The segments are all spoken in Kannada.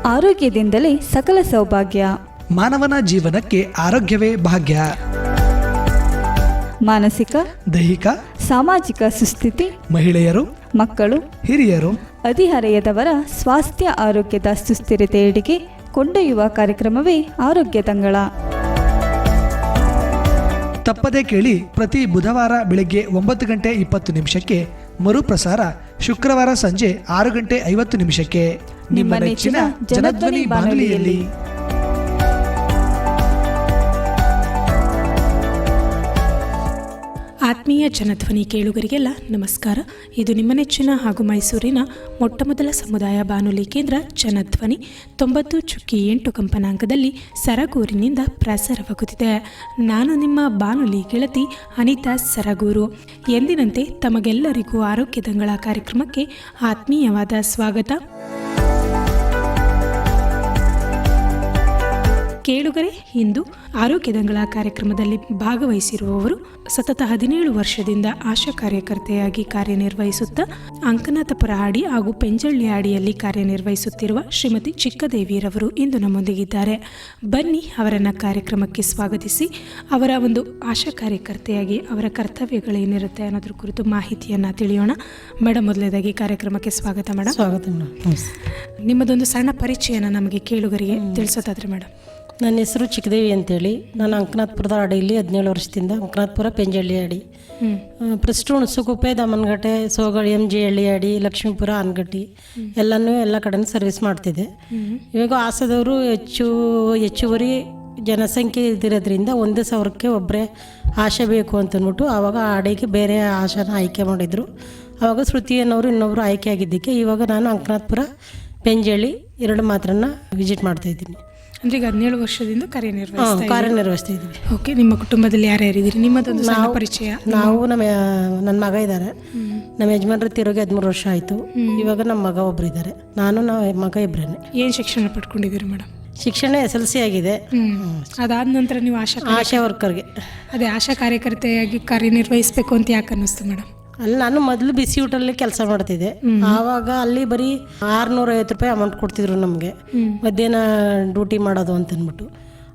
ಆರೋಗ್ಯದಿಂದಲೇ ಸಕಲ ಸೌಭಾಗ್ಯ. ಮಾನವನ ಜೀವನಕ್ಕೆ ಆರೋಗ್ಯವೇ ಭಾಗ್ಯ. ಮಾನಸಿಕ, ದೈಹಿಕ, ಸಾಮಾಜಿಕ ಸುಸ್ಥಿತಿ, ಮಹಿಳೆಯರು, ಮಕ್ಕಳು, ಹಿರಿಯರು, ಹದಿಹರೆಯದವರ ಸ್ವಾಸ್ಥ್ಯ ಆರೋಗ್ಯದ ಸುಸ್ಥಿರತೆಯೆಡೆಗೆ ಕೊಂಡೊಯ್ಯುವ ಕಾರ್ಯಕ್ರಮವೇ ಆರೋಗ್ಯ ತಂಗಳ. ತಪ್ಪದೇ ಕೇಳಿ. ಪ್ರತಿ ಬುಧವಾರ ಬೆಳಗ್ಗೆ 9:20 ಮರುಪ್ರಸಾರ ಶುಕ್ರವಾರ ಸಂಜೆ 6:50 ನಿಮ್ಮ ನೆಚ್ಚಿನ ಜನಧ್ವನಿ ಬಾನುಲಿಯಲ್ಲಿ. ಆತ್ಮೀಯ ಜನಧ್ವನಿ ಕೇಳುಗರಿಗೆಲ್ಲ ನಮಸ್ಕಾರ. ಇದು ನಿಮ್ಮ ನೆಚ್ಚಿನ ಹಾಗೂ ಮೈಸೂರಿನ ಮೊಟ್ಟಮೊದಲ ಸಮುದಾಯ ಬಾನುಲಿ ಕೇಂದ್ರ ಜನಧ್ವನಿ 90.8 ಕಂಪನಾಂಕದಲ್ಲಿ ಸರಗೂರಿನಿಂದ ಪ್ರಸಾರವಾಗುತ್ತಿದೆ. ನಾನು ನಿಮ್ಮ ಬಾನುಲಿ ಗೆಳತಿ ಅನಿತಾ ಸರಗೂರು. ಎಂದಿನಂತೆ ತಮಗೆಲ್ಲರಿಗೂ ಆರೋಗ್ಯದಂಗಳ ಕಾರ್ಯಕ್ರಮಕ್ಕೆ ಆತ್ಮೀಯವಾದ ಸ್ವಾಗತ. ಕೇಳುಗರೆ, ಇಂದು ಆರೋಗ್ಯದಂಗಳ ಕಾರ್ಯಕ್ರಮದಲ್ಲಿ ಭಾಗವಹಿಸಿರುವವರು ಸತತ 17 ವರ್ಷದಿಂದ ಆಶಾ ಕಾರ್ಯಕರ್ತೆಯಾಗಿ ಕಾರ್ಯನಿರ್ವಹಿಸುತ್ತಾ ಅಂಕನಾಥಪುರ ಹಾಡಿ ಹಾಗೂ ಪೆಂಜಳ್ಳಿ ಹಾಡಿಯಲ್ಲಿ ಕಾರ್ಯನಿರ್ವಹಿಸುತ್ತಿರುವ ಶ್ರೀಮತಿ ಚಿಕ್ಕದೇವಿಯರವರು ಇಂದು ನಮ್ಮೊಂದಿಗಿದ್ದಾರೆ. ಬನ್ನಿ ಅವರನ್ನು ಕಾರ್ಯಕ್ರಮಕ್ಕೆ ಸ್ವಾಗತಿಸಿ ಅವರ ಒಂದು ಆಶಾ ಕಾರ್ಯಕರ್ತೆಯಾಗಿ ಅವರ ಕರ್ತವ್ಯಗಳೇನಿರುತ್ತೆ ಅನ್ನೋದ್ರ ಕುರಿತು ಮಾಹಿತಿಯನ್ನು ತಿಳಿಯೋಣ. ಮೇಡಮ್, ಮೊದಲನೇದಾಗಿ ಕಾರ್ಯಕ್ರಮಕ್ಕೆ ಸ್ವಾಗತ ಮೇಡಮ್. ಸ್ವಾಗತ ಮೇಡಮ್. ನಿಮ್ಮದೊಂದು ಸಣ್ಣ ಪರಿಚಯನ ನಮಗೆ ಕೇಳುಗರಿಗೆ ತಿಳಿಸೋದಾದ್ರೆ ಮೇಡಮ್. ನನ್ನ ಹೆಸರು ಚಿಕ್ಕದೇವಿ ಅಂತೇಳಿ. ನಾನು ಅಂಕನಾಥಪುರದ ಹಾಡಿಯಲ್ಲಿ 17 ವರ್ಷದಿಂದ ಅಂಕನಾಥಪುರ ಪೆಂಜಳ್ಳಿ ಹಾಡಿ, ಫಸ್ಟು ಹುಣಸುಗುಪ್ಪೆ, ದಮನಗಟ್ಟೆ, ಸೋಗಳಿ, MG ಹಳ್ಳಿ ಹಾಡಿ, ಲಕ್ಷ್ಮೀಪುರ, ಆನಗಟ್ಟಿ ಎಲ್ಲ ಕಡೆನೂ ಸರ್ವಿಸ್ ಮಾಡ್ತಿದ್ದೆ. ಇವಾಗ ಹಾಸದವರು ಹೆಚ್ಚುವರಿ ಜನಸಂಖ್ಯೆ ಇದ್ದಿರೋದ್ರಿಂದ 1,000ಕ್ಕೆ ಒಬ್ಬರೇ ಆಶೆ ಬೇಕು ಅಂತಂದ್ಬಿಟ್ಟು ಆವಾಗ ಹಾಡಿಗೆ ಬೇರೆ ಆಶಾನ ಆಯ್ಕೆ ಮಾಡಿದರು. ಆವಾಗ ಶ್ರುತಿ ಅನ್ನೋರು ಇನ್ನೊಬ್ಬರು ಆಯ್ಕೆ ಆಗಿದ್ದಕ್ಕೆ ಇವಾಗ ನಾನು ಅಂಕನಾಥಪುರ ಪೆಂಜಳ್ಳಿ 2 ಮಾತ್ರನ ವಿಸಿಟ್ ಮಾಡ್ತಾಯಿದ್ದೀನಿ. ಅಂದ್ರೆ ಈಗ 17 ವರ್ಷದಿಂದ ಕಾರ್ಯನಿರ್ವಹಿಸ್ತಾ ಇದ್ದೀವಿ. ಓಕೆ, ನಿಮ್ಮ ಕುಟುಂಬದಲ್ಲಿ ಯಾರ್ಯಾರಿದ್ದೀರಿ? ನಿಮ್ಮದೊಂದು ಸಣ್ಣ ಪರಿಚಯ. ನಾವು ನನ್ನ ಮಗ ಇದ್ದಾರೆ. ನಮ್ಮ ಯಜಮಾನ್ರ ತಿರುಗಿ 13 ವರ್ಷ ಆಯಿತು. ಇವಾಗ ನಮ್ಮ ಮಗ ಒಬ್ರು ಇದ್ದಾರೆ. ನಮ್ಮ ಮಗ ಇಬ್ಬರೇನೆ. ಏನು ಶಿಕ್ಷಣ ಪಡ್ಕೊಂಡಿದ್ದೀರಿ ಮೇಡಮ್? ಶಿಕ್ಷಣ SLC ಆಗಿದೆ. ಅದಾದ ನಂತರ ನೀವು ಆಶಾ ವರ್ಕರ್ಗೆ ಅದೇ ಆಶಾ ಕಾರ್ಯಕರ್ತೆಯಾಗಿ ಕಾರ್ಯನಿರ್ವಹಿಸಬೇಕು ಅಂತ ಯಾಕೆ ಅನ್ನಿಸ್ತು ಮೇಡಮ್? ಅಲ್ಲಿ ನಾನು ಮೊದಲು ಬಿಸಿ ಊಟಲ್ಲಿ ಕೆಲಸ ಮಾಡ್ತಿದ್ದೆ. ಆವಾಗ ಅಲ್ಲಿ ಬರೀ 650 ರೂಪಾಯಿ ಅಮೌಂಟ್ ಕೊಡ್ತಿದ್ರು ನಮಗೆ, ಮಧ್ಯಾಹ್ನ ಡ್ಯೂಟಿ ಮಾಡೋದು ಅಂತಂದ್ಬಿಟ್ಟು.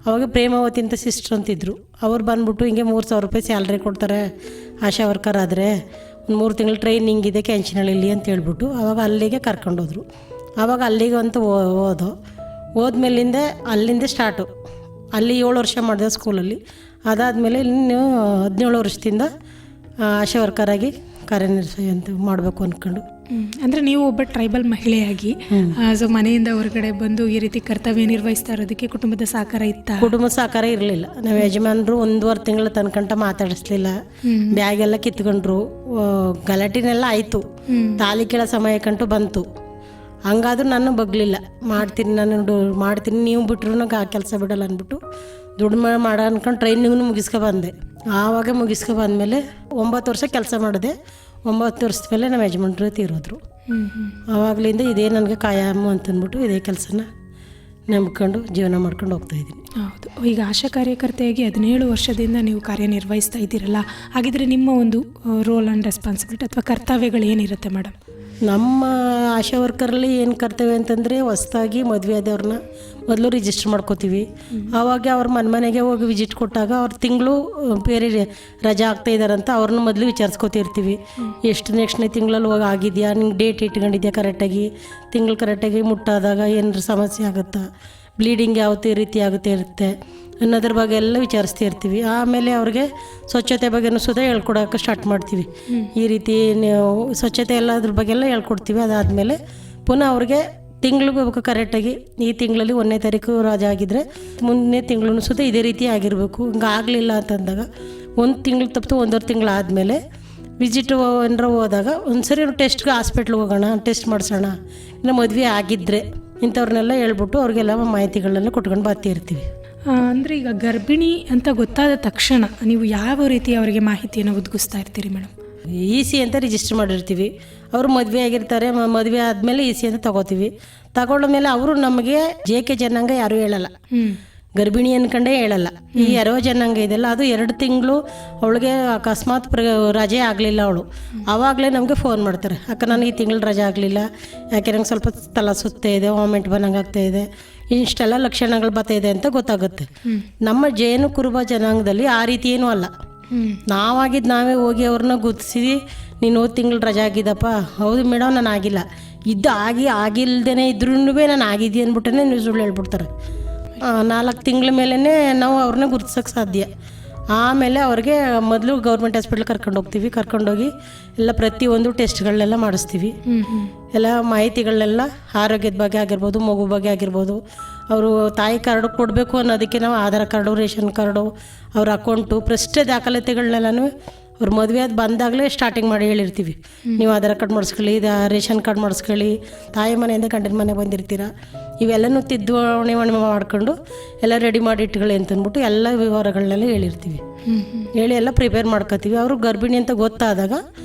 ಅವಾಗ ಪ್ರೇಮಾವತಿ ಅಂತ ಸಿಸ್ಟರ್ ಅಂತಿದ್ರು. ಅವ್ರು ಬಂದ್ಬಿಟ್ಟು ಹಿಂಗೆ 3,000 ರೂಪಾಯಿ ಸ್ಯಾಲ್ರಿ ಕೊಡ್ತಾರೆ ಆಶಾ ವರ್ಕರ್ ಆದರೆ, ಒಂದು 3 ತಿಂಗಳು ಟ್ರೈನಿಂಗ್ ಇದೆ ಕೆಂಚನಹಳ್ಳಿಲಿ ಅಂತ ಹೇಳ್ಬಿಟ್ಟು ಆವಾಗ ಅಲ್ಲಿಗೆ ಕರ್ಕೊಂಡೋದ್ರು. ಆವಾಗ ಅಲ್ಲಿಗೆ ಅಂತ ಹೋದ್ಮೇಲಿಂದ ಅಲ್ಲಿಂದ ಸ್ಟಾರ್ಟು. ಅಲ್ಲಿ 7 ವರ್ಷ ಮಾಡಿದೆ ಸ್ಕೂಲಲ್ಲಿ. ಅದಾದಮೇಲೆ ಇನ್ನು 17 ವರ್ಷದಿಂದ ಆಶಾ ವರ್ಕರಾಗಿ ಕಾರ್ಯನಿರ್ವಹಿಸಿ ಮಾಡಬೇಕು ಅಂದ್ಕೊಂಡು. ಅಂದರೆ ನೀವು ಒಬ್ಬ ಟ್ರೈಬಲ್ ಮಹಿಳೆಯಾಗಿ ಸೊ ಮನೆಯಿಂದ ಹೊರಗಡೆ ಬಂದು ಈ ರೀತಿ ಕರ್ತವ್ಯ ನಿರ್ವಹಿಸ್ತಾ ಇರೋದಕ್ಕೆ ಕುಟುಂಬದ ಸಹಕಾರ ಇತ್ತ? ಕುಟುಂಬದ ಸಹಕಾರ ಇರಲಿಲ್ಲ. ನಾವು ಯಜಮಾನರು 1.5 ತಿಂಗಳ ತನಕಂಟ ಮಾತಾಡಿಸ್ಲಿಲ್ಲ. ಬ್ಯಾಗ್ ಎಲ್ಲ ಕಿತ್ಕೊಂಡ್ರು, ಗಲಾಟಿನೆಲ್ಲ ಆಯಿತು. ತಾಲಿ ಕೇಳೋ ಸಮಯಕ್ಕಂಟು ಬಂತು. ಹಂಗಾದ್ರೂ ನಾನು ಬಗ್ಲಿಲ್ಲ. ಮಾಡ್ತೀನಿ ನೀವು ಬಿಟ್ರು ಆ ಕೆಲಸ ಬಿಡಲ್ಲ ಅಂದ್ಬಿಟ್ಟು ದುಡ್ಡು ಮಾಡೋ ಅನ್ಕೊಂಡು ಟ್ರೈನಿಂಗ್ನು ಮುಗಿಸ್ಕೊಬಂದೆ. ಆವಾಗ ಮುಗಿಸ್ಕೊಬಂದ್ಮೇಲೆ 9 ವರ್ಷ ಕೆಲಸ ಮಾಡಿದೆ. 9 ವರ್ಷದ ಮೇಲೆ ನಮ್ಮ ಯಜಮಾನ್ರು ತೀರೋದ್ರು. ಆವಾಗಲಿಂದ ಇದೇ ನನಗೆ ಕಾಯಮ್ಮ ಅಂತಂದ್ಬಿಟ್ಟು ಇದೇ ಕೆಲಸನ ನಂಬ್ಕೊಂಡು ಜೀವನ ಮಾಡ್ಕೊಂಡು ಹೋಗ್ತಾಯಿದ್ದೀನಿ. ಹೌದು, ಈಗ ಆಶಾ ಕಾರ್ಯಕರ್ತೆಯಾಗಿ 17 ವರ್ಷದಿಂದ ನೀವು ಕಾರ್ಯನಿರ್ವಹಿಸ್ತಾ ಇದ್ದೀರಲ್ಲ, ಹಾಗಿದ್ರೆ ನಿಮ್ಮ ಒಂದು ರೋಲ್ ಆ್ಯಂಡ್ ರೆಸ್ಪಾನ್ಸಿಬಿಲಿಟಿ ಅಥವಾ ಕರ್ತವ್ಯಗಳು ಏನಿರುತ್ತೆ ಮೇಡಮ್? ನಮ್ಮ ಆಶಾ ವರ್ಕರಲ್ಲಿ ಏನು ಕರ್ತವ್ಯ ಅಂತಂದರೆ, ಹೊಸದಾಗಿ ಮದುವೆ ಆದವ್ರನ್ನ ಮೊದಲು ರಿಜಿಸ್ಟರ್ ಮಾಡ್ಕೋತೀವಿ. ಆವಾಗ ಅವ್ರ ಮನೆಗೆ ಹೋಗಿ ವಿಸಿಟ್ ಕೊಟ್ಟಾಗ ಅವ್ರ ತಿಂಗಳು ಬೇರೆ ರಜಾ ಆಗ್ತಾಯಿದ್ದಾರಂತ ಅವ್ರನ್ನ ಮೊದಲು ವಿಚಾರಿಸ್ಕೊತಿರ್ತೀವಿ. ಎಷ್ಟು ನೆಕ್ಸ್ಟ್ನೇ ತಿಂಗಳಲ್ಲಿ ಹೋಗಿ ಆಗಿದೆಯಾ, ನಿಂಗೆ ಡೇಟ್ ಇಟ್ಕೊಂಡಿದ್ಯಾ ಕರೆಕ್ಟಾಗಿ, ತಿಂಗಳು ಕರೆಕ್ಟಾಗಿ ಮುಟ್ಟಾದಾಗ ಏನಾರು ಸಮಸ್ಯೆ ಆಗುತ್ತಾ, ಬ್ಲೀಡಿಂಗ್ ಯಾವ ರೀತಿ ಆಗುತ್ತೆ ಇರುತ್ತೆ ಅನ್ನೋದ್ರ ಬಗ್ಗೆ ಎಲ್ಲ ವಿಚಾರಿಸ್ತಾ ಇರ್ತೀವಿ. ಆಮೇಲೆ ಅವ್ರಿಗೆ ಸ್ವಚ್ಛತೆ ಬಗ್ಗೆನೂ ಸುಧಾ ಹೇಳ್ಕೊಡೋಕೆ ಸ್ಟಾರ್ಟ್ ಮಾಡ್ತೀವಿ. ಈ ರೀತಿ ಸ್ವಚ್ಛತೆ ಎಲ್ಲ ಅದ್ರ ಬಗ್ಗೆ ಎಲ್ಲ ಹೇಳ್ಕೊಡ್ತೀವಿ. ಅದಾದಮೇಲೆ ಪುನಃ ಅವ್ರಿಗೆ ತಿಂಗ್ಳಿಗೆ ಹೋಗ್ಬೇಕು ಕರೆಕ್ಟಾಗಿ. ಈ ತಿಂಗಳಲ್ಲಿ 1ನೇ ತಾರೀಕು ರಜಾ ಆಗಿದ್ದರೆ ಮುಂದಿನ ತಿಂಗಳು ಸುಧಾ ಇದೇ ರೀತಿ ಆಗಿರಬೇಕು. ಹಿಂಗೆ ಆಗಲಿಲ್ಲ ಅಂತಂದಾಗ 1 ತಿಂಗಳು ತಪ್ಪಿತು 1.5 ತಿಂಗಳು ಆದಮೇಲೆ ವಿಸಿಟ್ ಏನಾರ ಹೋದಾಗ ಒಂದ್ಸರಿ ಟೆಸ್ಟ್ಗೆ ಹಾಸ್ಪಿಟ್ಲಿಗೆ ಹೋಗೋಣ, ಟೆಸ್ಟ್ ಮಾಡಿಸೋಣ, ಇನ್ನು ಮದುವೆ ಆಗಿದ್ದರೆ ಇಂಥವ್ರನ್ನೆಲ್ಲ ಹೇಳ್ಬಿಟ್ಟು ಅವ್ರಿಗೆಲ್ಲ ಮಾಹಿತಿಗಳನ್ನೆಲ್ಲ ಕೊಟ್ಕೊಂಡು ಬರ್ತಿರ್ತೀವಿ. ಅಂದರೆ ಈಗ ಗರ್ಭಿಣಿ ಅಂತ ಗೊತ್ತಾದ ತಕ್ಷಣ ನೀವು ಯಾವ ರೀತಿ ಅವರಿಗೆ ಮಾಹಿತಿಯನ್ನು ಒದಗಿಸ್ತಾ ಇರ್ತೀರಿ ಮೇಡಮ್? EC ಅಂತ ರಿಜಿಸ್ಟರ್ ಮಾಡಿರ್ತೀವಿ. ಅವರು ಮದುವೆ ಆಗಿರ್ತಾರೆ, ಮದುವೆ ಆದಮೇಲೆ EC ಅಂತ ತಗೋತೀವಿ. ತಗೊಂಡ ಮೇಲೆ ಅವರು ನಮಗೆ JK ಜನಾಂಗ ಯಾರೂ ಹೇಳಲ್ಲ. ಗರ್ಭಿಣಿ ಅನ್ಕೊಂಡೇ ಹೇಳಲ್ಲ. ಈ ಎರವ ಜನಾಂಗ ಇದೆಯಲ್ಲ, ಅದು 2 ತಿಂಗಳು ಅವಳಿಗೆ ಅಕಸ್ಮಾತ್ ರಜೆ ಆಗಲಿಲ್ಲ ಅವಳು, ಆವಾಗಲೇ ನಮಗೆ ಫೋನ್ ಮಾಡ್ತಾರೆ, ಅಕ್ಕ ನನಗೆ ಈ ತಿಂಗಳು ರಜೆ ಆಗಲಿಲ್ಲ, ಯಾಕೆ ನಂಗೆ ಸ್ವಲ್ಪ ತಲೆ ಸುತ್ತಾ ಇದೆ, ವಾಮಿಟ್ ಬಂದಂಗೆ ಆಗ್ತಾ ಇದೆ, ಇಷ್ಟೆಲ್ಲ ಲಕ್ಷಣಗಳು ಬರ್ತಾಯಿದೆ ಅಂತ ಗೊತ್ತಾಗುತ್ತೆ. ನಮ್ಮ ಜೇನು ಕುರುಬ ಜನಾಂಗದಲ್ಲಿ ಆ ರೀತಿ ಏನೂ ಅಲ್ಲ. ನಾವಾಗಿದ್ದು ನಾವೇ ಹೋಗಿ ಅವ್ರನ್ನ ಗುರ್ತಿಸಿ, ನೀನು 1 ತಿಂಗಳು ರಜೆ ಆಗಿದ್ದಪ್ಪ, ಹೌದು ಮೇಡಮ್ ನಾನು ಆಗಿಲ್ಲ, ಆಗಿಲ್ದೇ ಇದ್ರೂ ನಾನು ಆಗಿದ್ದೆ ಅಂದ್ಬಿಟ್ಟೇ ನೀವು ಸುಳ್ಳು ಹೇಳ್ಬಿಡ್ತಾರೆ. 4 ತಿಂಗಳ ಮೇಲೇ ನಾವು ಅವ್ರನ್ನ ಗುರ್ತಿಸೋಕ್ಕೆ ಸಾಧ್ಯ. ಆಮೇಲೆ ಅವ್ರಿಗೆ ಮೊದಲು ಗೌರ್ಮೆಂಟ್ ಹಾಸ್ಪಿಟ್ಲ್ ಕರ್ಕೊಂಡೋಗಿ ಎಲ್ಲ ಪ್ರತಿಯೊಂದು ಟೆಸ್ಟ್ಗಳನ್ನೆಲ್ಲ ಮಾಡಿಸ್ತೀವಿ. ಎಲ್ಲ ಮಾಹಿತಿಗಳನ್ನೆಲ್ಲ ಆರೋಗ್ಯದ ಬಗ್ಗೆ ಆಗಿರ್ಬೋದು, ಮಗು ಬಗ್ಗೆ ಆಗಿರ್ಬೋದು, ಅವರು ತಾಯಿ ಕಾರ್ಡು ಕೊಡಬೇಕು ಅನ್ನೋದಕ್ಕೆ ನಾವು ಆಧಾರ್ ಕಾರ್ಡು, ರೇಷನ್ ಕಾರ್ಡು, ಅವ್ರ ಅಕೌಂಟು, ಪ್ರಶ್ನೆ ದಾಖಲಾತಿಗಳನ್ನೆಲ್ಲನೂ ಅವ್ರ ಮದುವೆ ಅದು ಬಂದಾಗಲೇ ಸ್ಟಾರ್ಟಿಂಗ್ ಮಾಡಿ ಹೇಳಿರ್ತೀವಿ. ನೀವು ಆಧಾರ್ ಕಾರ್ಡ್ ಮಾಡಿಸ್ಕೊಳ್ಳಿ, ರೇಷನ್ ಕಾರ್ಡ್ ಮಾಡಿಸ್ಕೊಳ್ಳಿ, ತಾಯಿ ಮನೆಯಿಂದ ಗಂಡನ ಮನೆ ಬಂದಿರ್ತೀರ, ಇವೆಲ್ಲನೂ ತಿದ್ದುವಣೆ ಮಾಡ್ಕೊಂಡು ಎಲ್ಲ ರೆಡಿ ಮಾಡಿ ಇಟ್ಕೊಳ್ಳಿ ಅಂತಂದ್ಬಿಟ್ಟು ಎಲ್ಲ ವಿವರಗಳನ್ನೆಲ್ಲ ಹೇಳಿರ್ತೀವಿ. ಹೇಳಿ ಎಲ್ಲ ಪ್ರಿಪೇರ್ ಮಾಡ್ಕೊತೀವಿ. ಅವರು ಗರ್ಭಿಣಿ ಅಂತ ಗೊತ್ತಾದಾಗ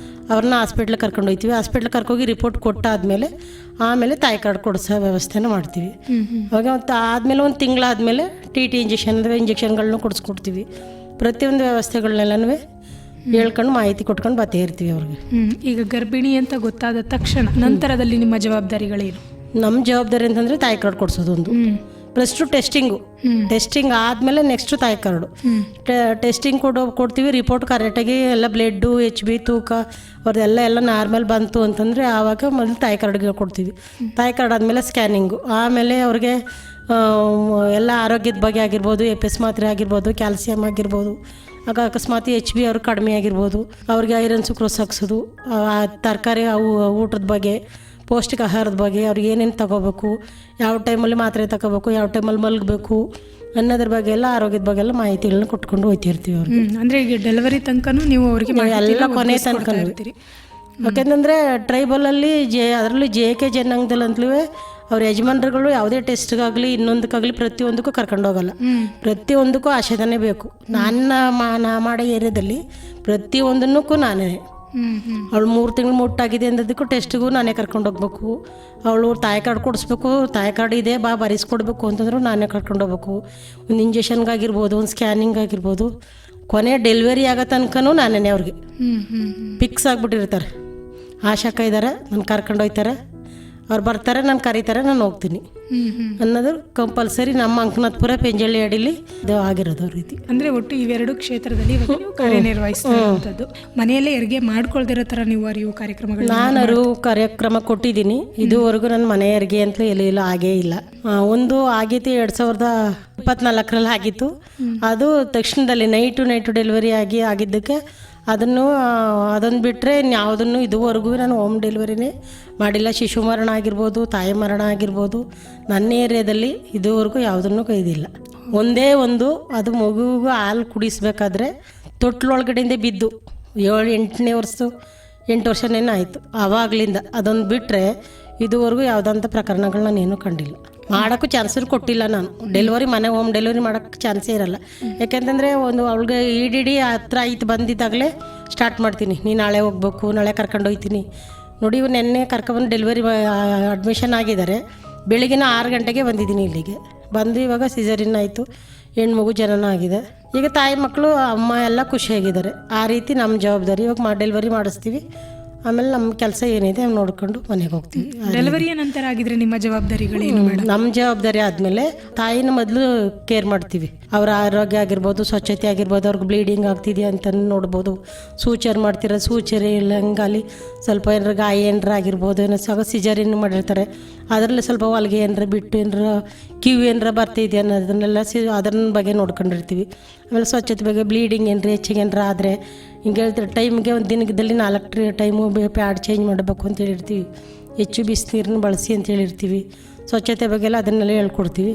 ಅವ್ರನ್ನ ಹಾಸ್ಪಿಟ್ಲಿಗೆ ಕರ್ಕೊಂಡೋಗ್ತೀವಿ. ಹಾಸ್ಪಿಟ್ಲಿಗೆ ಕರ್ಕೋಗಿ ರಿಪೋರ್ಟ್ ಕೊಟ್ಟಾದಮೇಲೆ ಆಮೇಲೆ ತಾಯಿ ಕಾರ್ಡ್ ಕೊಡಿಸೋ ವ್ಯವಸ್ಥೆನ ಮಾಡ್ತೀವಿ. ಅವಾಗ ಆದಮೇಲೆ 1 ತಿಂಗಳಾದಮೇಲೆ TT ಇಂಜೆಕ್ಷನ್ಗಳನ್ನೂ ಕೊಡಿಸ್ಕೊಡ್ತೀವಿ. ಪ್ರತಿಯೊಂದು ವ್ಯವಸ್ಥೆಗಳನ್ನೆಲ್ಲನೂ ಹೇಳ್ಕೊಂಡು ಮಾಹಿತಿ ಕೊಟ್ಕೊಂಡು ಬತ್ತೇ ಇರ್ತೀವಿ ಅವ್ರಿಗೆ. ಈಗ ಗರ್ಭಿಣಿ ಅಂತ ಗೊತ್ತಾದ ತಕ್ಷಣ ನಂತರದಲ್ಲಿ ನಿಮ್ಮ ಜವಾಬ್ದಾರಿಗಳೇನು? ನಮ್ಮ ಜವಾಬ್ದಾರಿ ಅಂತಂದರೆ ತಾಯಿ ಕಾರ್ಡ್ ಕೊಡಿಸೋದು ಒಂದು, ಫಸ್ಟು ಟೆಸ್ಟಿಂಗ್ ಆದಮೇಲೆ ನೆಕ್ಸ್ಟು ತಾಯಿ ಕಾರ್ಡು. ಟೆಸ್ಟಿಂಗ್ ಕೊಡ್ತೀವಿ, ರಿಪೋರ್ಟ್ ಕರೆಕ್ಟಾಗಿ ಎಲ್ಲ ಬ್ಲಡ್ಡು, HB ತೂಕ ಅವ್ರದ್ದೆಲ್ಲ ನಾರ್ಮಲ್ ಬಂತು ಅಂತಂದರೆ ಆವಾಗ ಮೊದಲು ತಾಯಿ ಕಾರ್ಡ್ಗೆ ಕೊಡ್ತೀವಿ. ತಾಯಿ ಕಾರ್ಡ್ ಆದಮೇಲೆ ಸ್ಕ್ಯಾನಿಂಗು, ಆಮೇಲೆ ಅವ್ರಿಗೆ ಎಲ್ಲ ಆರೋಗ್ಯದ ಬಗ್ಗೆ ಆಗಿರ್ಬೋದು, FS ಮಾತ್ರೆ ಆಗಿರ್ಬೋದು, ಕ್ಯಾಲ್ಸಿಯಮ್ ಆಗಿರ್ಬೋದು, ಆಗ ಅಕಸ್ಮಾತ್ HB ಅವ್ರಿಗೆ ಕಡಿಮೆ ಆಗಿರ್ಬೋದು, ಅವ್ರಿಗೆ ಐರನ್ ಸುಕ್ರೋಸ್ ಹಾಕ್ಸೋದು, ತರಕಾರಿ ಊಟದ ಬಗ್ಗೆ, ಪೌಷ್ಟಿಕ ಆಹಾರದ ಬಗ್ಗೆ, ಅವ್ರಿಗೆ ಏನೇನು ತಗೋಬೇಕು, ಯಾವ ಟೈಮಲ್ಲಿ ಮಾತ್ರೆ ತಗೋಬೇಕು, ಯಾವ ಟೈಮಲ್ಲಿ ಮಲಗಬೇಕು ಅನ್ನೋದ್ರ ಬಗ್ಗೆ ಎಲ್ಲ, ಆರೋಗ್ಯದ ಬಗ್ಗೆ ಎಲ್ಲ ಮಾಹಿತಿಗಳನ್ನ ಕೊಟ್ಕೊಂಡು ಹೋಗ್ತಿರ್ತೀವಿ ಅವ್ರಿಗೆ. ಅಂದರೆ ಈಗ ಡೆಲಿವರಿ ತನಕನೂ ನೀವು ಅವರಿಗೆ ಎಲ್ಲ ಕೊನೆ ತನಕ ಇರ್ತೀರಿ. ಯಾಕೆಂತಂದರೆ ಟ್ರೈಬಲಲ್ಲಿ ಅದರಲ್ಲಿ JK ಜನಾಂಗದಲ್ಲಂತಲೂ ಅವ್ರ ಯಜಮಾನ್ರುಗಳು ಯಾವುದೇ ಟೆಸ್ಟ್ಗಾಗಲಿ ಇನ್ನೊಂದಕ್ಕಾಗಲಿ ಪ್ರತಿಯೊಂದಕ್ಕೂ ಕರ್ಕೊಂಡೋಗಲ್ಲ. ಪ್ರತಿಯೊಂದಕ್ಕೂ ಆಶಯನೇ ಬೇಕು. ನಾ ಮಾಡೋ ಏರಿಯಾದಲ್ಲಿ ಪ್ರತಿಯೊಂದನ್ನಕ್ಕೂ ನಾನೇ, ಅವಳು 3 ತಿಂಗಳು ಮುಟ್ಟಾಗಿದೆ ಅಂದದಕ್ಕೂ ಟೆಸ್ಟಿಗೂ ನಾನೇ ಕರ್ಕೊಂಡೋಗ್ಬೇಕು. ಅವಳು ತಾಯಿ ಕಾರ್ಡ್ ಕೊಡಿಸ್ಬೇಕು, ತಾಯಿ ಕಾರ್ಡ್ ಇದೆ ಬರೆಸ್ಕೊಡ್ಬೇಕು ಅಂತಂದ್ರು ನಾನೇ ಕರ್ಕೊಂಡೋಗ್ಬೇಕು. ಒಂದು ಇಂಜೆಕ್ಷನ್ಗಾಗಿರ್ಬೋದು, ಒಂದು ಸ್ಕ್ಯಾನಿಂಗ್ ಆಗಿರ್ಬೋದು, ಕೊನೆ ಡೆಲಿವರಿ ಆಗೋ ತನಕನೂ ನಾನೇ ಅವ್ರಿಗೆ ಫಿಕ್ಸ್ ಆಗಿಬಿಟ್ಟಿರ್ತಾರೆ. ಆಶಾಕ ಇದ್ದಾರೆ, ನಾನು ಕರ್ಕೊಂಡೋಗ್ತಾರೆ, ಅವ್ರು ಬರ್ತಾರೆ, ನಾನು ಕರೀತಾರೆ, ನಾನು ಹೋಗ್ತೀನಿ ಅನ್ನೋದು ಕಂಪಲ್ಸರಿ ನಮ್ಮ ಅಂಕನಾಥಪುರ ಪೆಂಜಳ್ಳಿ ಅಡಿಲಿ ಇದು ಆಗಿರೋದು ರೀತಿ. ಅಂದರೆ ಒಟ್ಟು ಇವೆರಡು ಕ್ಷೇತ್ರದಲ್ಲಿ ಕಾರ್ಯನಿರ್ವಹಿಸ್ತಿರುವಂಥದ್ದು. ಮನೆಯಲ್ಲೇ ಹೆರಿಗೆ ಮಾಡ್ಕೊಳ್ದಿರೋ ಥರ ನೀವು ಅರಿವು ಕಾರ್ಯಕ್ರಮಗಳು? ನಾನು ಕಾರ್ಯಕ್ರಮ ಕೊಟ್ಟಿದ್ದೀನಿ. ಇದುವರೆಗೂ ನನ್ನ ಮನೆ ಹೆರಿಗೆ ಅಂತ ಎಲ್ಲ ಆಗೇ ಇಲ್ಲ. ಒಂದು ಆಗೈತಿ 2024 ಆಗಿತ್ತು. ಅದು ತಕ್ಷಣದಲ್ಲಿ ನೈಟು ಡೆಲಿವರಿ ಆಗಿದ್ದಕ್ಕೆ ಅದನ್ನು ಬಿಟ್ಟರೆ ಯಾವುದನ್ನು ಇದುವರೆಗೂ ನಾನು ಹೋಮ್ ಡೆಲಿವರಿನೇ ಮಾಡಿಲ್ಲ. ಶಿಶು ಮರಣ ಆಗಿರ್ಬೋದು, ತಾಯಿ ಮರಣ ಆಗಿರ್ಬೋದು, ನನ್ನ ಏರಿಯಾದಲ್ಲಿ ಇದುವರೆಗೂ ಯಾವುದನ್ನು ಕೈದಿಲ್ಲ. ಒಂದೇ ಒಂದು, ಅದು ಮಗುವಿಗೂ ಹಾಲು ಕುಡಿಸ್ಬೇಕಾದ್ರೆ ತೊಟ್ಲೊಳಗಡೆಯಿಂದ ಬಿದ್ದು 8 ವರ್ಷನೇನೋ ಆಯಿತು. ಆವಾಗಲಿಂದ ಅದೊಂದು ಬಿಟ್ಟರೆ ಇದುವರೆಗೂ ಯಾವುದಂಥ ಪ್ರಕರಣಗಳು ನಾನೇನು ಕಂಡಿಲ್ಲ. ಮಾಡೋಕ್ಕೂ ಚಾನ್ಸರು ಕೊಟ್ಟಿಲ್ಲ. ನಾನು ಹೋಮ್ ಡೆಲಿವರಿ ಮಾಡೋಕ್ಕೆ ಚಾನ್ಸೇ ಇರಲ್ಲ. ಯಾಕೆಂತಂದರೆ ಒಂದು ಅವಳಿಗೆ EDD ಹತ್ರ ಆಯ್ತು ಬಂದಿದ್ದಾಗಲೇ ಸ್ಟಾರ್ಟ್ ಮಾಡ್ತೀನಿ. ನೀನು ನಾಳೆ ಹೋಗ್ಬೇಕು, ನಾಳೆ ಕರ್ಕೊಂಡೋಗ್ತೀನಿ. ನೋಡಿ, ಇವು ನೆನ್ನೆ ಕರ್ಕೊಬಂದು ಡೆಲಿವರಿ ಅಡ್ಮಿಷನ್ ಆಗಿದ್ದಾರೆ. ಬೆಳಗಿನ 6 ಗಂಟೆಗೆ ಬಂದಿದ್ದೀನಿ ಇಲ್ಲಿಗೆ. ಬಂದು ಇವಾಗ ಸಿಸರಿನ್ ಆಯಿತು, ಹೆಣ್ಮಗು ಜನನ ಆಗಿದೆ. ಈಗ ತಾಯಿ ಮಕ್ಕಳು ಅಮ್ಮ ಎಲ್ಲ ಖುಷಿಯಾಗಿದ್ದಾರೆ. ಆ ರೀತಿ ನಮ್ಮ ಜವಾಬ್ದಾರಿ. ಇವಾಗ ಡೆಲಿವರಿ ಮಾಡಿಸ್ತೀವಿ, ಆಮೇಲೆ ನಮ್ಮ ಕೆಲಸ ಏನಿದೆ ನೋಡ್ಕೊಂಡು ಮನೆಗೆ ಹೋಗ್ತೀವಿ. ಡೆಲಿವರಿಯ ನಂತರ ಆಗಿದ್ರೆ ನಿಮ್ಮ ಜವಾಬ್ದಾರಿಗಳೇನು? ನಮ್ಮ ಜವಾಬ್ದಾರಿ ಆದಮೇಲೆ ತಾಯಿನ ಮೊದಲು ಕೇರ್ ಮಾಡ್ತೀವಿ. ಅವರ ಆರೋಗ್ಯ ಆಗಿರ್ಬೋದು, ಸ್ವಚ್ಛತೆ ಆಗಿರ್ಬೋದು, ಅವ್ರಿಗೆ ಬ್ಲೀಡಿಂಗ್ ಆಗ್ತಿದೆಯಾ ಅಂತ ನೋಡ್ಬೋದು. ಸೂಚರ್ ಮಾಡ್ತಿರೋ ಸೂಚರಿ ಇಲ್ಲ ಹಂಗಾಗಿ ಸ್ವಲ್ಪ ಏನಾರ ಗಾಯ ಏನಾರ ಆಗಿರ್ಬೋದು, ಏನೋ ಸಿಜರಿನ್ ಮಾಡಿರ್ತಾರೆ, ಅದರಲ್ಲಿ ಸ್ವಲ್ಪ ಹೊಲಿಗೆ ಏನಾರ ಬಿಟ್ಟು ಏನಾರ ಕಿವಿ ಏನಾರ ಬರ್ತಿದೆಯಾ ಅನ್ನೋದನ್ನೆಲ್ಲ ಅದರ ಬಗ್ಗೆ ನೋಡ್ಕೊಂಡಿರ್ತೀವಿ. ಆಮೇಲೆ ಸ್ವಚ್ಛತೆ ಬಗ್ಗೆ ಬ್ಲೀಡಿಂಗ್ ಏನಾರ ಹೆಚ್ಚಿಗೆ ಏನಾರ ಆದರೆ ಹಿಂಗೆ ಹೇಳ್ತಾರೆ, ಟೈಮ್ಗೆ ಒಂದು ದಿನದಲ್ಲಿ 4 ಟೈಮು ಪ್ಯಾಡ್ ಚೇಂಜ್ ಮಾಡಬೇಕು ಅಂತ ಹೇಳಿರ್ತೀವಿ. ಹೆಚ್ಚು ಬಿಸಿನೀರನ್ನ ಬಳಸಿ ಅಂತ ಹೇಳಿರ್ತೀವಿ. ಸ್ವಚ್ಛತೆ ಬಗ್ಗೆ ಎಲ್ಲ ಅದನ್ನೆಲ್ಲ ಹೇಳ್ಕೊಡ್ತೀವಿ.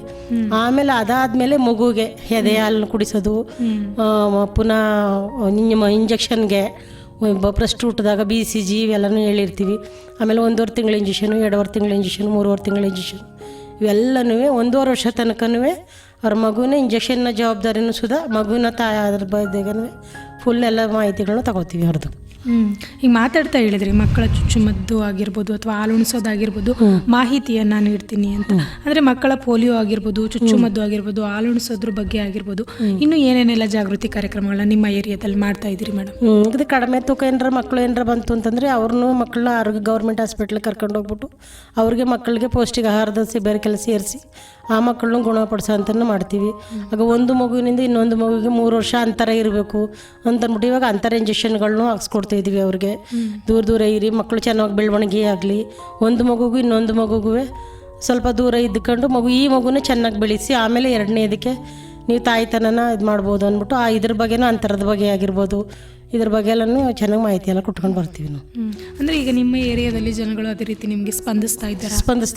ಆಮೇಲೆ ಅದಾದಮೇಲೆ ಮಗುಗೆ ಎದೆ ಹಾಲು ಕುಡಿಸೋದು, ಪುನಃ ಇಂಜೆಕ್ಷನ್ಗೆ ಫಸ್ಟ್ ಊಟದಾಗ BCG ಇವೆಲ್ಲನೂ ಹೇಳಿರ್ತೀವಿ. ಆಮೇಲೆ 1.5 ತಿಂಗಳ ಇಂಜೆಕ್ಷನು, 2.5 ತಿಂಗಳ ಇಂಜೆಕ್ಷನು, 3.5 ತಿಂಗಳ ಇಂಜೆಕ್ಷನ್, ಇವೆಲ್ಲನೂ 1.5 ವರ್ಷ ತನಕನೂ ಅವ್ರ ಮಗುವಿನ ಇಂಜೆಕ್ಷನ್ನ ಜವಾಬ್ದಾರಿನೂ ಸುಧಾ ಮಗುವಿನ ಅದ್ರ ಬಗ್ಗೆನೂ ಫುಲ್ ಎಲ್ಲ ಮಾಹಿತಿಗಳನ್ನ ತಗೋತೀವಿ ಅವ್ರದ್ದು. ಈಗ ಮಾತಾಡ್ತಾ ಹೇಳಿದ್ರಿ ಮಕ್ಕಳ ಚುಚ್ಚುಮದ್ದು ಆಗಿರ್ಬೋದು ಅಥವಾ ಹಾಲುಣಿಸೋದಾಗಿರ್ಬೋದು ಮಾಹಿತಿಯನ್ನು ನೀಡ್ತೀನಿ ಅಂತ. ಅಂದರೆ ಮಕ್ಕಳ ಪೋಲಿಯೋ ಆಗಿರ್ಬೋದು, ಚುಚ್ಚುಮದ್ದು ಆಗಿರ್ಬೋದು, ಹಾಲುಣಿಸೋದ್ರ ಬಗ್ಗೆ ಆಗಿರ್ಬೋದು, ಇನ್ನು ಏನೇನೆಲ್ಲ ಜಾಗೃತಿ ಕಾರ್ಯಕ್ರಮಗಳನ್ನ ನಿಮ್ಮ ಏರಿಯಾದಲ್ಲಿ ಮಾಡ್ತಾ ಇದ್ದೀರಿ ಮೇಡಮ್? ಇದು ಕಡಿಮೆ ತೂಕ ಏನಾರ ಮಕ್ಕಳು ಏನಾರ ಬಂತು ಅಂತಂದರೆ ಅವ್ರನ್ನೂ ಮಕ್ಕಳನ್ನ ಆರೋಗ್ಯ ಗೌರ್ಮೆಂಟ್ ಹಾಸ್ಪಿಟ್ಲಿಗೆ ಕರ್ಕೊಂಡು ಹೋಗ್ಬಿಟ್ಟು ಅವ್ರಿಗೆ ಮಕ್ಕಳಿಗೆ ಪೌಷ್ಟಿಕ ಆಹಾರದ ಶಿಬಿರಕ್ಕೆಲ್ಲ ಸೇರಿಸಿ ಆ ಮಕ್ಕಳನ್ನ ಗುಣಪಡಿಸೋ ಅಂತಲೂ ಮಾಡ್ತೀವಿ. ಆಗ ಒಂದು ಮಗುವಿನಿಂದ ಇನ್ನೊಂದು ಮಗುವಿಗೆ 3 ವರ್ಷ ಅಂತರ ಇರಬೇಕು ಅಂತಂದ್ಬಿಟ್ಟು ಇವಾಗ ಅಂತರ ಇಂಜೆಕ್ಷನ್ಗಳನ್ನೂ ಹಾಕ್ಸ್ಕೊಡ್ತಾ ಇದ್ದೀವಿ. ಅವ್ರಿಗೆ ದೂರ ಇರಿ, ಮಕ್ಕಳು ಚೆನ್ನಾಗಿ ಬೆಳವಣಿಗೆ ಆಗಲಿ, ಒಂದು ಮಗುಗೂ ಇನ್ನೊಂದು ಮಗುಗೂ ಸ್ವಲ್ಪ ದೂರ ಇದ್ಕೊಂಡು ಈ ಮಗುನೇ ಚೆನ್ನಾಗಿ ಬೆಳೆಸಿ ಆಮೇಲೆ ಎರಡನೇದಕ್ಕೆ ನೀವು ತಾಯಿತನನ ಇದು ಮಾಡ್ಬೋದು ಅಂದ್ಬಿಟ್ಟು ಇದ್ರ ಬಗ್ಗೆನೂ ಅಂತರದ ಬಗ್ಗೆ ಆಗಿರ್ಬೋದು, ಇದ್ರ ಬಗ್ಗೆ ಎಲ್ಲನೂ ಚೆನ್ನಾಗಿ ಮಾಹಿತಿ ಎಲ್ಲ ಕೊಟ್ಕೊಂಡು ಬರ್ತೀವಿ ನಾವು. ಅಂದರೆ ಈಗ ನಿಮ್ಮ ಏರಿಯಾದಲ್ಲಿ ಜನಗಳು ಅದೇ ರೀತಿ ನಿಮಗೆ ಸ್ಪಂದಿಸ್ತಾ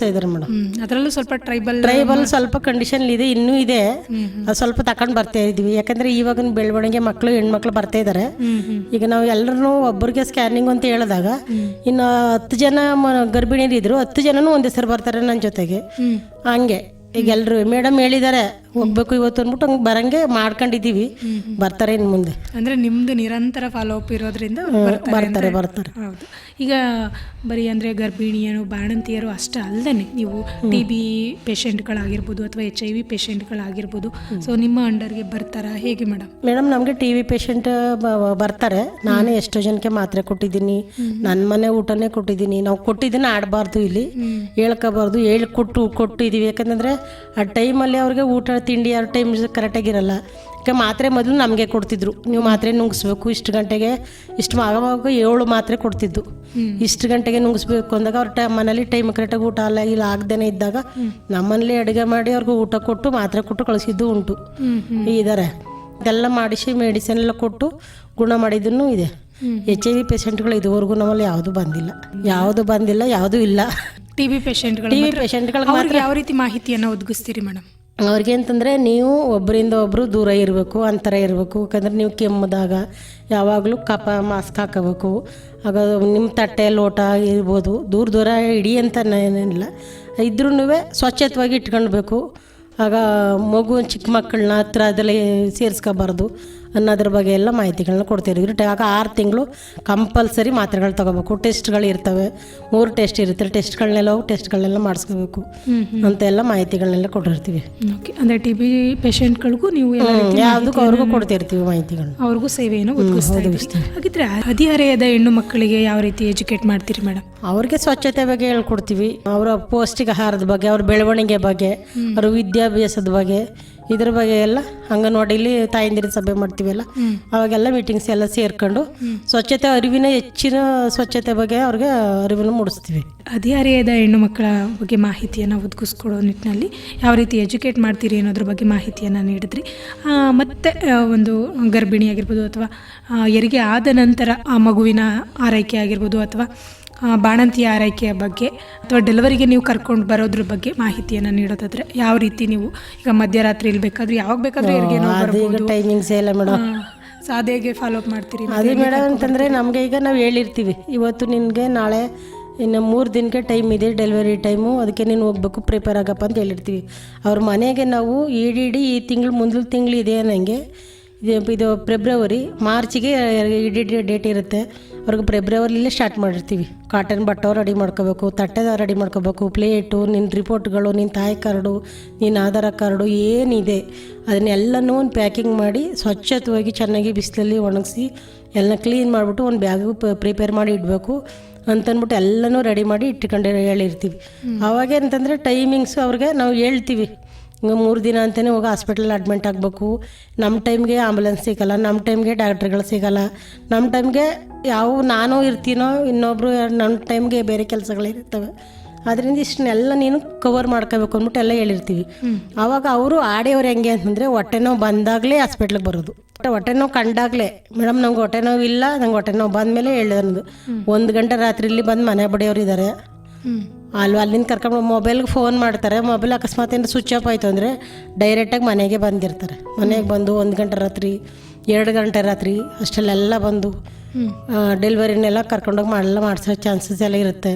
ಇದ್ದಾರೆ ಮೇಡಮ್. ಅದರಲ್ಲೂ ಸ್ವಲ್ಪ ಟ್ರೈಬಲ್ ಸ್ವಲ್ಪ ಕಂಡೀಷನ್ ಇದೆ, ಇನ್ನೂ ಇದೆ, ಅದು ಸ್ವಲ್ಪ ತಗೊಂಡು ಬರ್ತಾ ಇದ್ದೀವಿ. ಯಾಕಂದರೆ ಇವಾಗಿನ ಬೆಳವಣಿಗೆ ಮಕ್ಕಳು ಹೆಣ್ಮಕ್ಳು ಬರ್ತಾ ಇದ್ದಾರೆ. ಈಗ ನಾವು ಎಲ್ಲರೂ ಒಬ್ಬರಿಗೆ ಸ್ಕ್ಯಾನಿಂಗ್ ಅಂತ ಹೇಳಿದಾಗ ಇನ್ನು 10 ಜನ ಗರ್ಭಿಣಿಯರು ಇದ್ರು, 10 ಜನನೂ ಒಂದೇ ಸರಿ ಬರ್ತಾರೆ ನನ್ನ ಜೊತೆಗೆ. ಹಂಗೆ ಈಗ ಎಲ್ಲರೂ ಮೇಡಮ್ ಹೇಳಿದ್ದಾರೆ ಹೋಗ್ಬೇಕು ಇವತ್ತು ಅಂದ್ಬಿಟ್ಟು ಹಂಗೆ ಬರಂಗೆ ಮಾಡ್ಕೊಂಡಿದ್ದೀವಿ. ಬರ್ತಾರೆ ಇನ್ನು ಮುಂದೆ. ಅಂದರೆ ನಿಮ್ಮದು ನಿರಂತರ ಫಾಲೋ ಅಪ್ ಇರೋದ್ರಿಂದ ಬರ್ತಾರೆ. ಹೌದು. ಈಗ ಬರೀ ಅಂದರೆ ಗರ್ಭಿಣಿಯರು, ಬಾಣಂತಿಯರು ಅಷ್ಟೇ ಅಲ್ಲದೆ ನೀವು TB ಪೇಷೆಂಟ್ಗಳಾಗಿರ್ಬೋದು ಅಥವಾ HIV ಪೇಷೆಂಟ್ಗಳಾಗಿರ್ಬೋದು, ಸೊ ನಿಮ್ಮ ಅಂಡರ್ಗೆ ಬರ್ತಾರಾ ಹೇಗೆ ಮೇಡಮ್? ನಮಗೆ TB ಪೇಷೆಂಟ್ ಬರ್ತಾರೆ. ನಾನೇ ಎಷ್ಟೋ ಜನಕ್ಕೆ ಮಾತ್ರೆ ಕೊಟ್ಟಿದ್ದೀನಿ, ನನ್ನ ಮನೆ ಊಟನೇ ಕೊಟ್ಟಿದ್ದೀನಿ. ನಾವು ಕೊಟ್ಟಿದ್ದನ್ನ ಆಡಬಾರ್ದು, ಇಲ್ಲಿ ಹೇಳ್ಕೋಬಾರ್ದು, ಕೊಟ್ಟಿದ್ದೀವಿ. ಯಾಕಂದರೆ ಆ ಟೈಮಲ್ಲಿ ಅವ್ರಿಗೆ ಊಟ ತಿಂಡಿ 2 ಟೈಮ್ ಕರೆಕ್ಟಾಗಿರಲ್ಲ. ಯಾಕೆ ಮಾತ್ರೆ ಮೊದಲು ನಮಗೆ ಕೊಡ್ತಿದ್ರು, ನೀವು ಮಾತ್ರೆ ನುಂಗಿಸ್ಬೇಕು ಇಷ್ಟು ಗಂಟೆಗೆ, ಇಷ್ಟು ಆವಾಗ 7 ಮಾತ್ರೆ ಕೊಡ್ತಿದ್ದು, ಇಷ್ಟು ಗಂಟೆಗೆ ನುಂಗಿಸ್ಬೇಕು ಅಂದಾಗ ಅವ್ರ ಮನೇಲಿ ಟೈಮ್ ಕರೆಕ್ಟಾಗಿ ಊಟ ಇಲ್ಲ ಆಗದೇನೆ ಇದ್ದಾಗ ನಮ್ಮನೇಲಿ ಅಡುಗೆ ಮಾಡಿ ಅವ್ರಿಗೆ ಊಟ ಕೊಟ್ಟು ಮಾತ್ರೆ ಕೊಟ್ಟು ಕಳಿಸಿದ್ದು ಉಂಟು. ಇದ್ದಾರೆ ಇದೆಲ್ಲ ಮಾಡಿಸಿ ಮೆಡಿಸಿನ್ ಎಲ್ಲ ಕೊಟ್ಟು ಗುಣ ಮಾಡಿದ್ದೂ ಇದೆ. HIV ಪೇಷೆಂಟ್ಗಳು ಇದುವರೆಗೂ ನಮ್ಮಲ್ಲಿ ಯಾವುದು ಬಂದಿಲ್ಲ, ಯಾವುದೂ ಇಲ್ಲ. TB ಪೇಷೆಂಟ್ಗಳು ಮಾತ್ರ ಯಾವ ರೀತಿ ಮಾಹಿತಿಯನ್ನು ಒದಗಿಸ್ತೀರಿ ಮೇಡಮ್? ಅವ್ರಿಗೆ ಅಂತಂದರೆ ನೀವು ಒಬ್ಬರಿಂದ ಒಬ್ಬರು ದೂರ ಇರಬೇಕು, ಅಂತರ ಇರಬೇಕು. ಯಾಕಂದರೆ ನೀವು ಕೆಮ್ಮಿದಾಗ ಯಾವಾಗಲೂ ಮಾಸ್ಕ್ ಹಾಕೋಬೇಕು. ಆಗ ನಿಮ್ಮ ತಟ್ಟೆ ಲೋಟ ಇರ್ಬೋದು ದೂರ ಇಡಿ ಅಂತ ಏನಿಲ್ಲ, ಇದ್ರೂ ಸ್ವಚ್ಛತವಾಗಿ ಇಟ್ಕೊಳ್ಬೇಕು. ಆಗ ಮಗು ಚಿಕ್ಕ ಮಕ್ಕಳನ್ನ ಹತ್ರ ಅದರಲ್ಲಿ ಸೇರಿಸ್ಕೋಬಾರ್ದು ಅನ್ನೋದ್ರ ಬಗ್ಗೆ ಎಲ್ಲ ಮಾಹಿತಿಗಳನ್ನ ಕೊಡ್ತಿರ್ತೀವಿ. ಆಗ 6 ತಿಂಗಳು ಕಂಪಲ್ಸರಿ ಮಾತ್ರೆಗಳು ತೊಗೋಬೇಕು. ಟೆಸ್ಟ್ಗಳು ಇರ್ತವೆ, 3 ಟೆಸ್ಟ್ ಇರುತ್ತೆ, ಟೆಸ್ಟ್ಗಳನ್ನೆಲ್ಲ ಮಾಡಿಸ್ಕೋಬೇಕು ಅಂತ ಎಲ್ಲ ಮಾಹಿತಿಗಳನ್ನೆಲ್ಲ ಕೊಟ್ಟಿರ್ತೀವಿ. ಅಂದರೆ TB ಪೇಷೆಂಟ್ಗಳಿಗೂ ನೀವು ಯಾವುದಕ್ಕೂ ಅವ್ರಿಗೂ ಕೊಡ್ತಿರ್ತೀವಿ ಮಾಹಿತಿಗಳನ್ನ, ಅವ್ರಿಗೂ ಸೇವೆಯನ್ನು ಒದಗಿಸ್ತೀವಿ. ಹಾಗಿದ್ರೆ ಹದಿಹರೆಯದ ಹೆಣ್ಣು ಮಕ್ಕಳಿಗೆ ಯಾವ ರೀತಿ ಎಜುಕೇಟ್ ಮಾಡ್ತೀರಿ ಮೇಡಮ್? ಅವ್ರಿಗೆ ಸ್ವಚ್ಛತೆ ಬಗ್ಗೆ ಹೇಳ್ಕೊಡ್ತೀವಿ, ಅವರ ಪೌಷ್ಟಿಕ ಆಹಾರದ ಬಗ್ಗೆ, ಅವ್ರ ಬೆಳವಣಿಗೆ ಬಗ್ಗೆ, ಅವ್ರ ವಿದ್ಯಾಭ್ಯಾಸದ ಬಗ್ಗೆ, ಇದ್ರ ಬಗ್ಗೆ ಎಲ್ಲ ಅಂಗನವಾಡಿಲಿ ತಾಯಂದಿರ ಸಭೆ ಮಾಡ್ತೀವಲ್ಲ ಅವಾಗೆಲ್ಲ ಮೀಟಿಂಗ್ಸ್ ಎಲ್ಲ ಸೇರ್ಕೊಂಡು ಸ್ವಚ್ಛತೆ ಹೆಚ್ಚಿನ ಸ್ವಚ್ಛತೆ ಬಗ್ಗೆ ಅವ್ರಿಗೆ ಅರಿವನ್ನು ಮೂಡಿಸ್ತೀವಿ. ಹದಿಹರೆಯದ ಹೆಣ್ಣು ಮಕ್ಕಳ ಬಗ್ಗೆ ಮಾಹಿತಿಯನ್ನು ಒದಗಿಸ್ಕೊಡೋ ನಿಟ್ಟಿನಲ್ಲಿ ಯಾವ ರೀತಿ ಎಜುಕೇಟ್ ಮಾಡ್ತೀರಿ ಅನ್ನೋದ್ರ ಬಗ್ಗೆ ಮಾಹಿತಿಯನ್ನು ನೀಡಿದ್ರಿ. ಮತ್ತು ಒಂದು ಗರ್ಭಿಣಿ ಆಗಿರ್ಬೋದು ಅಥವಾ ಹೆರಿಗೆ ಆದ ನಂತರ ಆ ಮಗುವಿನ ಆರೈಕೆ ಆಗಿರ್ಬೋದು ಅಥವಾ ಬಾಣಂತಿಯ ಆರೈಕೆಯ ಬಗ್ಗೆ ಅಥವಾ ಡೆಲಿವರಿಗೆ ನೀವು ಕರ್ಕೊಂಡು ಬರೋದ್ರ ಬಗ್ಗೆ ಮಾಹಿತಿಯನ್ನು ನೀಡೋದಾದ್ರೆ ಯಾವ ರೀತಿ ನೀವು ಈಗ ಮಧ್ಯರಾತ್ರಿ ಬೇಕಾದ್ರೆ ಯಾವಾಗ ಬೇಕಾದ್ರೆ ಟೈಮಿಂಗ್ಸ್ ಎಲ್ಲ ಮೇಡಮ್ ಸಾದೆಗೆ ಫಾಲೋ ಅಪ್ ಮಾಡ್ತೀರಿ? ಅದೇ ಮೇಡಮ್ ಅಂತಂದರೆ ನಮಗೆ ಈಗ ನಾವು ಹೇಳಿರ್ತೀವಿ ಇವತ್ತು ನಿನಗೆ ನಾಳೆ ಇನ್ನು 3 ದಿನಕ್ಕೆ ಟೈಮ್ ಇದೆ ಡೆಲಿವರಿ ಟೈಮು, ಅದಕ್ಕೆ ನೀನು ಹೋಗ್ಬೇಕು ಪ್ರಿಪೇರ್ ಆಗಪ್ಪ ಅಂತ ಹೇಳಿರ್ತೀವಿ. ಅವ್ರ ಮನೆಗೆ ನಾವು ಈ ತಿಂಗಳು ಮುಂದಿನ ತಿಂಗಳು ಇದೆ ನನಗೆ ಇದು ಫೆಬ್ರವರಿ ಮಾರ್ಚಿಗೆ ಡೇಟ್ ಇರುತ್ತೆ. ಅವ್ರಿಗೆ ಫೆಬ್ರವರಿಲೇ ಸ್ಟಾರ್ಟ್ ಮಾಡಿರ್ತೀವಿ. ಕಾಟನ್ ಬಟ್ಟೆ ರೆಡಿ ಮಾಡ್ಕೋಬೇಕು, ತಟ್ಟೆ ರೆಡಿ ಮಾಡ್ಕೋಬೇಕು, ಪ್ಲೇಟು, ನಿನ್ನ ರಿಪೋರ್ಟ್ಗಳು, ನಿನ್ನ ತಾಯಿ ಕಾರ್ಡು, ನಿನ್ನ ಆಧಾರ ಕಾರ್ಡು ಏನಿದೆ ಅದನ್ನೆಲ್ಲನೂ ಒಂದು ಪ್ಯಾಕಿಂಗ್ ಮಾಡಿ ಸ್ವಚ್ಛತವಾಗಿ ಚೆನ್ನಾಗಿ ಬಿಸಿಲಲ್ಲಿ ಒಣಗಿಸಿ ಎಲ್ಲ ಕ್ಲೀನ್ ಮಾಡಿಬಿಟ್ಟು ಒಂದು ಬ್ಯಾಗು ಪ್ರಿಪೇರ್ ಮಾಡಿ ಇಡಬೇಕು ಅಂತಂದ್ಬಿಟ್ಟು ಎಲ್ಲನೂ ರೆಡಿ ಮಾಡಿ ಇಟ್ಕೊಂಡು ಹೇಳಿರ್ತೀವಿ. ಅವಾಗೇನಂತಂದರೆ ಟೈಮಿಂಗ್ಸು ಅವ್ರಿಗೆ ನಾವು ಹೇಳ್ತೀವಿ, ಹಿಂಗೆ 3 ದಿನ ಅಂತಲೇ ಹೋಗಿ ಹಾಸ್ಪಿಟ್ಲಲ್ಲಿ ಅಡ್ಮಿಂಟ್ ಆಗಬೇಕು. ನಮ್ಮ ಟೈಮ್ಗೆ ಆಂಬುಲೆನ್ಸ್ ಸಿಗೋಲ್ಲ, ನಮ್ಮ ಟೈಮ್ಗೆ ಡಾಕ್ಟ್ರುಗಳು ಸಿಗೋಲ್ಲ, ನಮ್ಮ ಟೈಮ್ಗೆ ನಾನು ಇರ್ತೀನೋ ಇನ್ನೊಬ್ಬರು ನನ್ನ ಟೈಮ್ಗೆ ಬೇರೆ ಕೆಲಸಗಳಿರ್ತವೆ. ಅದರಿಂದ ಇಷ್ಟನ್ನೆಲ್ಲ ನೀನು ಕವರ್ ಮಾಡ್ಕೋಬೇಕು ಅಂದ್ಬಿಟ್ಟು ಎಲ್ಲ ಹೇಳಿರ್ತೀವಿ. ಆವಾಗ ಅವರು ಆಡೇವ್ರು ಹೆಂಗೆ ಅಂತಂದರೆ ಹೊಟ್ಟೆ ನೋವು ಬಂದಾಗಲೇ ಹಾಸ್ಪಿಟ್ಲಿಗೆ ಬರೋದು. ಹೊಟ್ಟೆ ನೋವು ಕಂಡಾಗಲೇ ಮೇಡಮ್ ನಂಗೆ ಹೊಟ್ಟೆ ನೋವು ಇಲ್ಲ, ನಂಗೆ ಹೊಟ್ಟೆ ನೋವು ಬಂದಮೇಲೆ ಹೇಳಿದೆ ಅನ್ನೋದು. 1 ಗಂಟೆ ರಾತ್ರಿಯಲ್ಲಿ ಬಂದು ಮನೆ ಬಡಿಯೋರು ಇದ್ದಾರೆ. ಅಲ್ಲಿಂದ ಕರ್ಕೊಂಡು ಮೊಬೈಲ್ಗೆ ಫೋನ್ ಮಾಡ್ತಾರೆ. ಮೊಬೈಲ್ ಅಕಸ್ಮಾತ್ ಏನಾರು ಸ್ವಿಚ್ ಆಫ್ ಆಯಿತು ಅಂದರೆ ಡೈರೆಕ್ಟಾಗಿ ಮನೆಗೆ ಬಂದಿರ್ತಾರೆ. ಮನೆಗೆ ಬಂದು 1 ಗಂಟೆ ರಾತ್ರಿ 2 ಗಂಟೆ ರಾತ್ರಿ ಅಷ್ಟಲ್ಲೆಲ್ಲ ಬಂದು ಡೆಲಿವರಿನೆಲ್ಲ ಕರ್ಕೊಂಡೋಗಿ ಮಾಡಿಸೋ ಚಾನ್ಸಸ್ ಎಲ್ಲ ಇರುತ್ತೆ.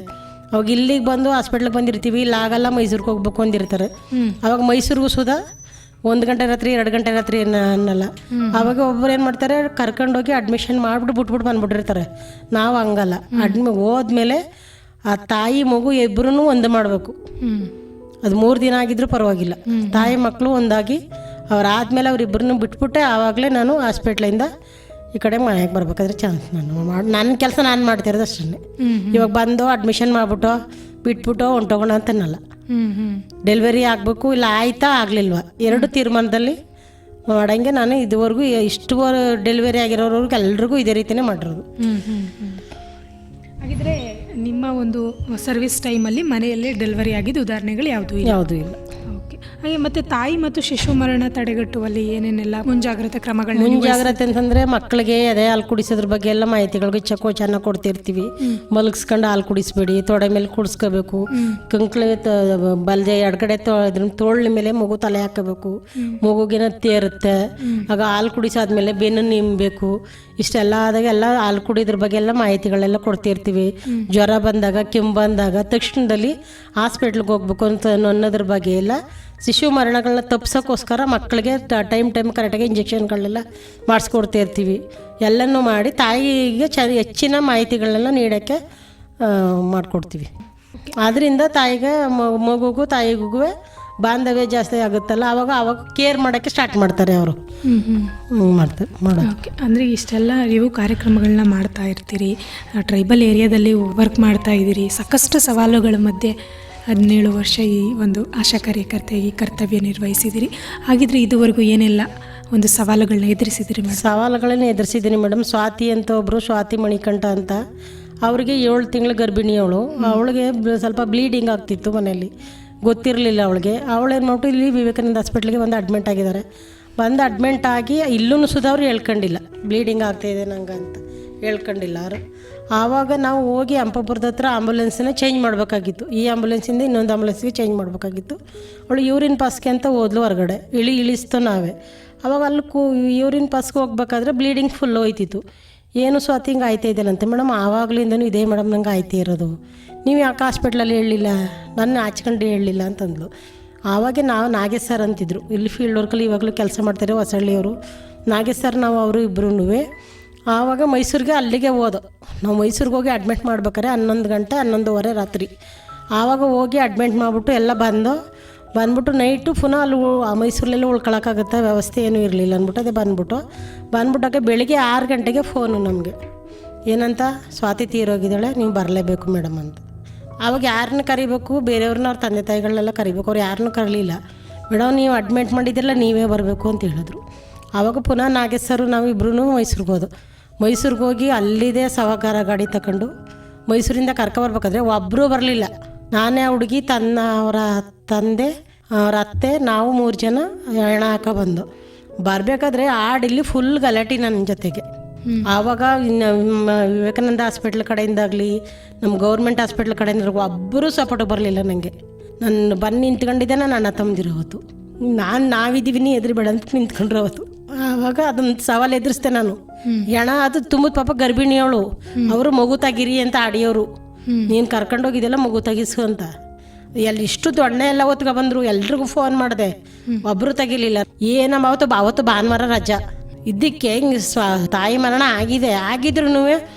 ಅವಾಗ ಇಲ್ಲಿಗೆ ಬಂದು ಹಾಸ್ಪಿಟ್ಲಿಗೆ ಬಂದಿರ್ತೀವಿ, ಇಲ್ಲ ಆಗಲ್ಲ ಮೈಸೂರಿಗೆ ಹೋಗ್ಬೇಕು ಅಂದಿರ್ತಾರೆ. ಅವಾಗ ಮೈಸೂರಿಗೂ ಸುಧಾ 1 ಗಂಟೆ ರಾತ್ರಿ 2 ಗಂಟೆ ರಾತ್ರಿ ಅನ್ನಲ್ಲ. ಆವಾಗ ಒಬ್ಬರು ಏನು ಮಾಡ್ತಾರೆ, ಕರ್ಕೊಂಡೋಗಿ ಅಡ್ಮಿಷನ್ ಮಾಡಿಬಿಟ್ಟು ಬಿಟ್ಬಿಟ್ಟು ಬಂದ್ಬಿಟ್ಟಿರ್ತಾರೆ. ನಾವು ಹಂಗಲ್ಲ, ಹೋದ್ಮೇಲೆ ಆ ತಾಯಿ ಮಗು ಇಬ್ಬರೂ ಒಂದು ಮಾಡಬೇಕು. ಅದು 3 ದಿನ ಆಗಿದ್ರೂ ಪರವಾಗಿಲ್ಲ, ತಾಯಿ ಮಕ್ಕಳು ಒಂದಾಗಿ ಅವರಾದ್ಮೇಲೆ ಅವರಿಬ್ಬರನ್ನು ಬಿಟ್ಬಿಟ್ಟೆ ಆವಾಗಲೇ ನಾನು ಹಾಸ್ಪಿಟ್ಲಿಂದ ಈ ಕಡೆ ಮನೆಗೆ ಬರ್ಬೇಕಾದ್ರೆ ಚಾನ್ಸ್ ನನ್ನ ಕೆಲಸ ನಾನು ಮಾಡ್ತಿರೋದು ಅಷ್ಟೇ. ಇವಾಗ ಬಂದು ಅಡ್ಮಿಷನ್ ಮಾಡಿಬಿಟ್ಟು ಬಿಟ್ಬಿಟ್ಟು ಹೊಂಟೋಗೋಣ ಅಂತನಲ್ಲ. ಡೆಲಿವರಿ ಆಗಬೇಕು ಇಲ್ಲ ಆಯ್ತಾ ಆಗಲಿಲ್ವ 2 ತೀರ್ಮಾನದಲ್ಲಿ ಮಾಡಂಗೆ ನಾನು ಇದುವರೆಗೂ ಇಷ್ಟು ಡೆಲಿವರಿ ಆಗಿರೋರ್ವರೆಗೂ ಎಲ್ರಿಗೂ ಇದೇ ರೀತಿಯೇ ಮಾಡಿರೋದು. ಹಾಗಿದ್ರೆ ನಿಮ್ಮ ಒಂದು ಸರ್ವಿಸ್ ಟೈಮಲ್ಲಿ ಮನೆಯಲ್ಲೇ ಡೆಲಿವರಿ ಆಗಿದ್ದು ಉದಾಹರಣೆಗಳು ಯಾವುದೂ ಇಲ್ಲ? ಯಾವುದೂ ಇಲ್ಲ. ಓಕೆ. ಹಾಗೆ ಮತ್ತು ತಾಯಿ ಮತ್ತು ಶಿಶು ಮರಣ ತಡೆಗಟ್ಟುವಲ್ಲಿ ಏನೇನೆಲ್ಲ ಮುಂಜಾಗ್ರತಾ ಕ್ರಮಗಳು? ಮುಂಜಾಗ್ರತೆ ಅಂತಂದರೆ ಮಕ್ಕಳಿಗೆ ಅದೇ ಹಾಲು ಕುಡಿಸೋದ್ರ ಬಗ್ಗೆ ಎಲ್ಲ ಮಾಹಿತಿಗಳಿಗೆ ಚಕೋಚನ ಕೊಡ್ತಿರ್ತೀವಿ. ಮಲಗಿಸ್ಕೊಂಡು ಹಾಲು ಕುಡಿಸ್ಬೇಡಿ, ತೊಡೆ ಮೇಲೆ ಕುಡಿಸ್ಕೋಬೇಕು, ಕಂಕ್ಳು ಬಲ್ಜೆ ಎಡಗಡೆ ತೋಳಿನ ಮೇಲೆ ಮಗು ತಲೆ ಹಾಕಬೇಕು, ಮಗುಗಿನ ತೇರುತ್ತೆ. ಆಗ ಹಾಲು ಕುಡಿಸಾದ್ಮೇಲೆ ಬೆನ್ನು ನಿಂಬಬೇಕು. ಇಷ್ಟೆಲ್ಲ ಆದಾಗ ಎಲ್ಲ ಹಾಲು ಕುಡಿಯೋದ್ರ ಬಗ್ಗೆ ಎಲ್ಲ ಮಾಹಿತಿಗಳೆಲ್ಲ ಕೊಡ್ತಿರ್ತೀವಿ. ಜ್ವರ ಬಂದಾಗ ಕೆಮ್ಮು ಬಂದಾಗ ತಕ್ಷಣದಲ್ಲಿ ಹಾಸ್ಪಿಟ್ಲಿಗೆ ಹೋಗ್ಬೇಕು ಅಂತ ಅನ್ನೋದ್ರ ಬಗ್ಗೆ ಎಲ್ಲ ಶಿಶು ಮರಣಗಳನ್ನ ತಪ್ಪಿಸೋಕ್ಕೋಸ್ಕರ ಮಕ್ಕಳಿಗೆ ಟೈಮ್ ಕರೆಕ್ಟಾಗಿ ಇಂಜೆಕ್ಷನ್ಗಳನ್ನೆಲ್ಲ ಮಾಡಿಸ್ಕೊಡ್ತಾ ಇರ್ತೀವಿ. ಎಲ್ಲನೂ ಮಾಡಿ ತಾಯಿಗೆ ಹೆಚ್ಚಿನ ಮಾಹಿತಿಗಳನ್ನೆಲ್ಲ ನೀಡೋಕ್ಕೆ ಮಾಡಿಕೊಡ್ತೀವಿ. ಆದ್ದರಿಂದ ತಾಯಿಗೆ ಮಗುಗೂ ತಾಯಿಗೂ ಬಾಂಧವ್ಯ ಜಾಸ್ತಿ ಆಗುತ್ತಲ್ಲ, ಆವಾಗ ಕೇರ್ ಮಾಡೋಕ್ಕೆ ಸ್ಟಾರ್ಟ್ ಮಾಡ್ತಾರೆ ಅವರು. ಮಾಡ್ತಾರೆ ಮಾಡೋದು. ಓಕೆ. ಅಂದರೆ ಇಷ್ಟೆಲ್ಲ ನೀವು ಕಾರ್ಯಕ್ರಮಗಳನ್ನ ಮಾಡ್ತಾ ಇರ್ತೀರಿ, ಟ್ರೈಬಲ್ ಏರಿಯಾದಲ್ಲಿ ವರ್ಕ್ ಮಾಡ್ತಾ ಇದ್ದೀರಿ, ಸಾಕಷ್ಟು ಸವಾಲುಗಳ ಮಧ್ಯೆ 17 ವರ್ಷ ಈ ಒಂದು ಆಶಾ ಕಾರ್ಯಕರ್ತೆಯಾಗಿ ಕರ್ತವ್ಯ ನಿರ್ವಹಿಸಿದಿರಿ. ಹಾಗಿದ್ರೆ ಇದುವರೆಗೂ ಏನೆಲ್ಲ ಒಂದು ಸವಾಲುಗಳನ್ನ ಎದುರಿಸಿದಿರಿ ಮೇಡಮ್? ಸವಾಲುಗಳನ್ನ ಎದುರಿಸಿದ್ದೀನಿ ಮೇಡಮ್. ಸ್ವಾತಿ ಅಂತ ಒಬ್ಬರು, ಸ್ವಾತಿ ಮಣಿಕಂಠ ಅಂತ, ಅವರಿಗೆ 7 ತಿಂಗಳು ಗರ್ಭಿಣಿ ಅವಳು. ಅವಳಿಗೆ ಸ್ವಲ್ಪ ಬ್ಲೀಡಿಂಗ್ ಆಗ್ತಿತ್ತು ಮನೆಯಲ್ಲಿ, ಗೊತ್ತಿರಲಿಲ್ಲ ಅವಳಿಗೆ. ಅವಳೇನು ಮಾಡ್ಬಿಟ್ಟು ಇಲ್ಲಿ ವಿವೇಕಾನಂದ ಹಾಸ್ಪಿಟ್ಲಿಗೆ ಬಂದು ಅಡ್ಮಿಂಟ್ ಆಗಿದ್ದಾರೆ. ಬಂದು ಅಡ್ಮಿಂಟ್ ಆಗಿ ಇಲ್ಲೂ ಸುಧಾ ಅವ್ರು ಹೇಳ್ಕೊಂಡಿಲ್ಲ ಬ್ಲೀಡಿಂಗ್ ಆಗ್ತಾಯಿದೆ ನಂಗೆ ಅಂತ ಹೇಳ್ಕೊಂಡಿಲ್ಲ ಅವರು. ಆವಾಗ ನಾವು ಹೋಗಿ ಹಂಪಾಪುರದ ಹತ್ರ ಆಂಬುಲೆನ್ಸನ್ನ ಚೇಂಜ್ ಮಾಡಬೇಕಾಗಿತ್ತು. ಈ ಆಂಬುಲೆನ್ಸಿಂದ ಇನ್ನೊಂದು ಆಂಬುಲೆನ್ಸ್ಗೆ ಚೇಂಜ್ ಮಾಡಬೇಕಾಗಿತ್ತು. ಅವಳು ಯೂರಿನ್ ಪಾಸ್ಗೆ ಅಂತ ಹೋದ್ಲು ಹೊರಗಡೆ, ಇಳಿಸ್ತು ನಾವೇ. ಆವಾಗ ಅಲ್ಲಿ ಯೂರಿನ್ ಪಾಸ್ಗೆ ಹೋಗ್ಬೇಕಾದ್ರೆ ಬ್ಲೀಡಿಂಗ್ ಫುಲ್ ಹೋಯ್ತಿತ್ತು. ಏನು ಸ್ವಾತಿ ಹಿಂಗೆ ಆಯ್ತಾ ಇದೆಯಲ್ಲಂತೆ. ಮೇಡಮ್ ಆವಾಗಲಿಂದನೂ ಇದೇ ಮೇಡಮ್ ನಂಗೆ ಆಯ್ತಾ ಇರೋದು, ನೀವು ಯಾಕೆ ಹಾಸ್ಪಿಟ್ಲಲ್ಲಿ ಹೇಳಲಿಲ್ಲ, ನನ್ನ ಆಚ್ಕೊಂಡು ಹೇಳಲಿಲ್ಲ ಅಂತಂದ್ಲು. ಆವಾಗ ನಾವು ನಾಗೇಶ್ ಸರ್ ಅಂತಿದ್ರು, ಇಲ್ಲಿ ಫೀಲ್ಡ್ ವರ್ಕಲ್ಲಿ ಇವಾಗಲೂ ಕೆಲಸ ಮಾಡ್ತಾರೆ ಹೊಸಳ್ಳಿಯವರು. ನಾಗೇಶ್ ಸರ್ ನಾವು ಅವರು ಇಬ್ಬರೂ ಆವಾಗ ಮೈಸೂರಿಗೆ ಅಲ್ಲಿಗೆ ಹೋದೋ. ನಾವು ಮೈಸೂರಿಗೆ ಹೋಗಿ ಅಡ್ಮಿಟ್ ಮಾಡ್ಬೇಕಾರೆ 11 ಗಂಟೆ 11:15 ರಾತ್ರಿ. ಆವಾಗ ಹೋಗಿ ಅಡ್ಮಿಟ್ ಮಾಡಿಬಿಟ್ಟು ಎಲ್ಲ ಬಂದ್ಬಿಟ್ಟು ನೈಟು ಪುನಃ ಅಲ್ಲಿ ಮೈಸೂರಲ್ಲೆಲ್ಲ ಉಳ್ಕೊಳಕ್ಕಾಗುತ್ತೆ, ವ್ಯವಸ್ಥೆ ಏನೂ ಇರಲಿಲ್ಲ ಅಂದ್ಬಿಟ್ಟು ಅದೇ ಬಂದ್ಬಿಟ್ಟಾಗ ಬೆಳಿಗ್ಗೆ 6 ಗಂಟೆಗೆ ಫೋನು ನಮಗೆ, ಏನಂತ, ಸ್ವಾತಿ ತೀರೋಗಿದ್ದಾಳೆ, ನೀವು ಬರಲೇಬೇಕು ಮೇಡಮ್ ಅಂತ. ಆವಾಗ ಯಾರನ್ನ ಕರಿಬೇಕು, ಬೇರೆಯವ್ರನ್ನ ಅವ್ರ ತಂದೆ ತಾಯಿಗಳನ್ನೆಲ್ಲ ಕರಿಬೇಕು. ಅವ್ರು ಯಾರನ್ನೂ ಕರಲಿಲ್ಲ. ಮೇಡಮ್ ನೀವು ಅಡ್ಮಿಟ್ ಮಾಡಿದ್ರಲ್ಲ, ನೀವೇ ಬರಬೇಕು ಅಂತ ಹೇಳಿದ್ರು. ಆವಾಗ ಪುನಃ ನಾಗೇಶ್ ಸರು ನಾವು ಇಬ್ಬರೂ ಮೈಸೂರಿಗೆ ಹೋದೋ. ಮೈಸೂರಿಗೆ ಹೋಗಿ ಅಲ್ಲಿದೆ ಸವಾಕಾರ ಗಾಡಿ ತಗೊಂಡು ಮೈಸೂರಿಂದ ಕರ್ಕೊಬರ್ಬೇಕಾದ್ರೆ ಒಬ್ಬರೂ ಬರಲಿಲ್ಲ. ನಾನೇ ಹುಡುಗಿ, ಅವರ ತಂದೆ, ಅವ್ರ ಅತ್ತೆ, ನಾವು 3 ಜನ ಹೆಣ ಹಾಕ ಬಂದು ಬರಬೇಕಾದ್ರೆ ಇಲ್ಲಿ ಫುಲ್ ಗಲಾಟೆ ನನ್ನ ಜೊತೆಗೆ. ಆವಾಗ ವಿವೇಕಾನಂದ ಹಾಸ್ಪಿಟ್ಲ್ ಕಡೆಯಿಂದಾಗಲಿ ನಮ್ಮ ಗೌರ್ಮೆಂಟ್ ಹಾಸ್ಪಿಟ್ಲ್ ಕಡೆಯಿಂದ ಒಬ್ಬರೂ ಸಪೋರ್ಟ್ ಬರಲಿಲ್ಲ ನನಗೆ. ನಾನು ಬಂದು ನಿಂತ್ಕೊಂಡಿದ್ದೆ, ನಾನು ಅಣ್ಣ ತಮ್ಮದಿರೋ ಹೊತ್ತು ನಾವಿದ್ದೀವಿ, ನೀ ಬೇಡ ಅಂತ ನಿಂತ್ಕೊಂಡ್ರೆ ಅವತ್ತು. ಆವಾಗ ಅದೊಂದು ಸವಾಲು ಎದುರಿಸ್ದೆ ನಾನು. ಹೆಣ ಅದು ತುಂಬದ ಪಾಪ ಗರ್ಭಿಣಿಯವಳು, ಅವರು ಮಗು ತೆಗೀರಿ ಅಂತ ಆಡಿಯೋರು, ನೀನು ಕರ್ಕೊಂಡೋಗಿದ್ದೆಲ್ಲ ಮಗು ತೆಗಿಸು ಅಂತ. ಇಷ್ಟು ದೊಣ್ಣೆ ಎಲ್ಲ ಹೊತ್ಕೊ ಬಂದರು, ಎಲ್ರಿಗೂ ಫೋನ್ ಮಾಡಿದೆ, ಒಬ್ಬರು ತೆಗಿಲಿಲ್ಲ. ಏನಮ್ಮ ಅವತ್ತು ಭಾನುವಾರ ರಜಾ ಇದಕ್ಕೆ ಹಿಂಗೆ ತಾಯಿ ಮರಣ ಆಗಿದ್ರೂ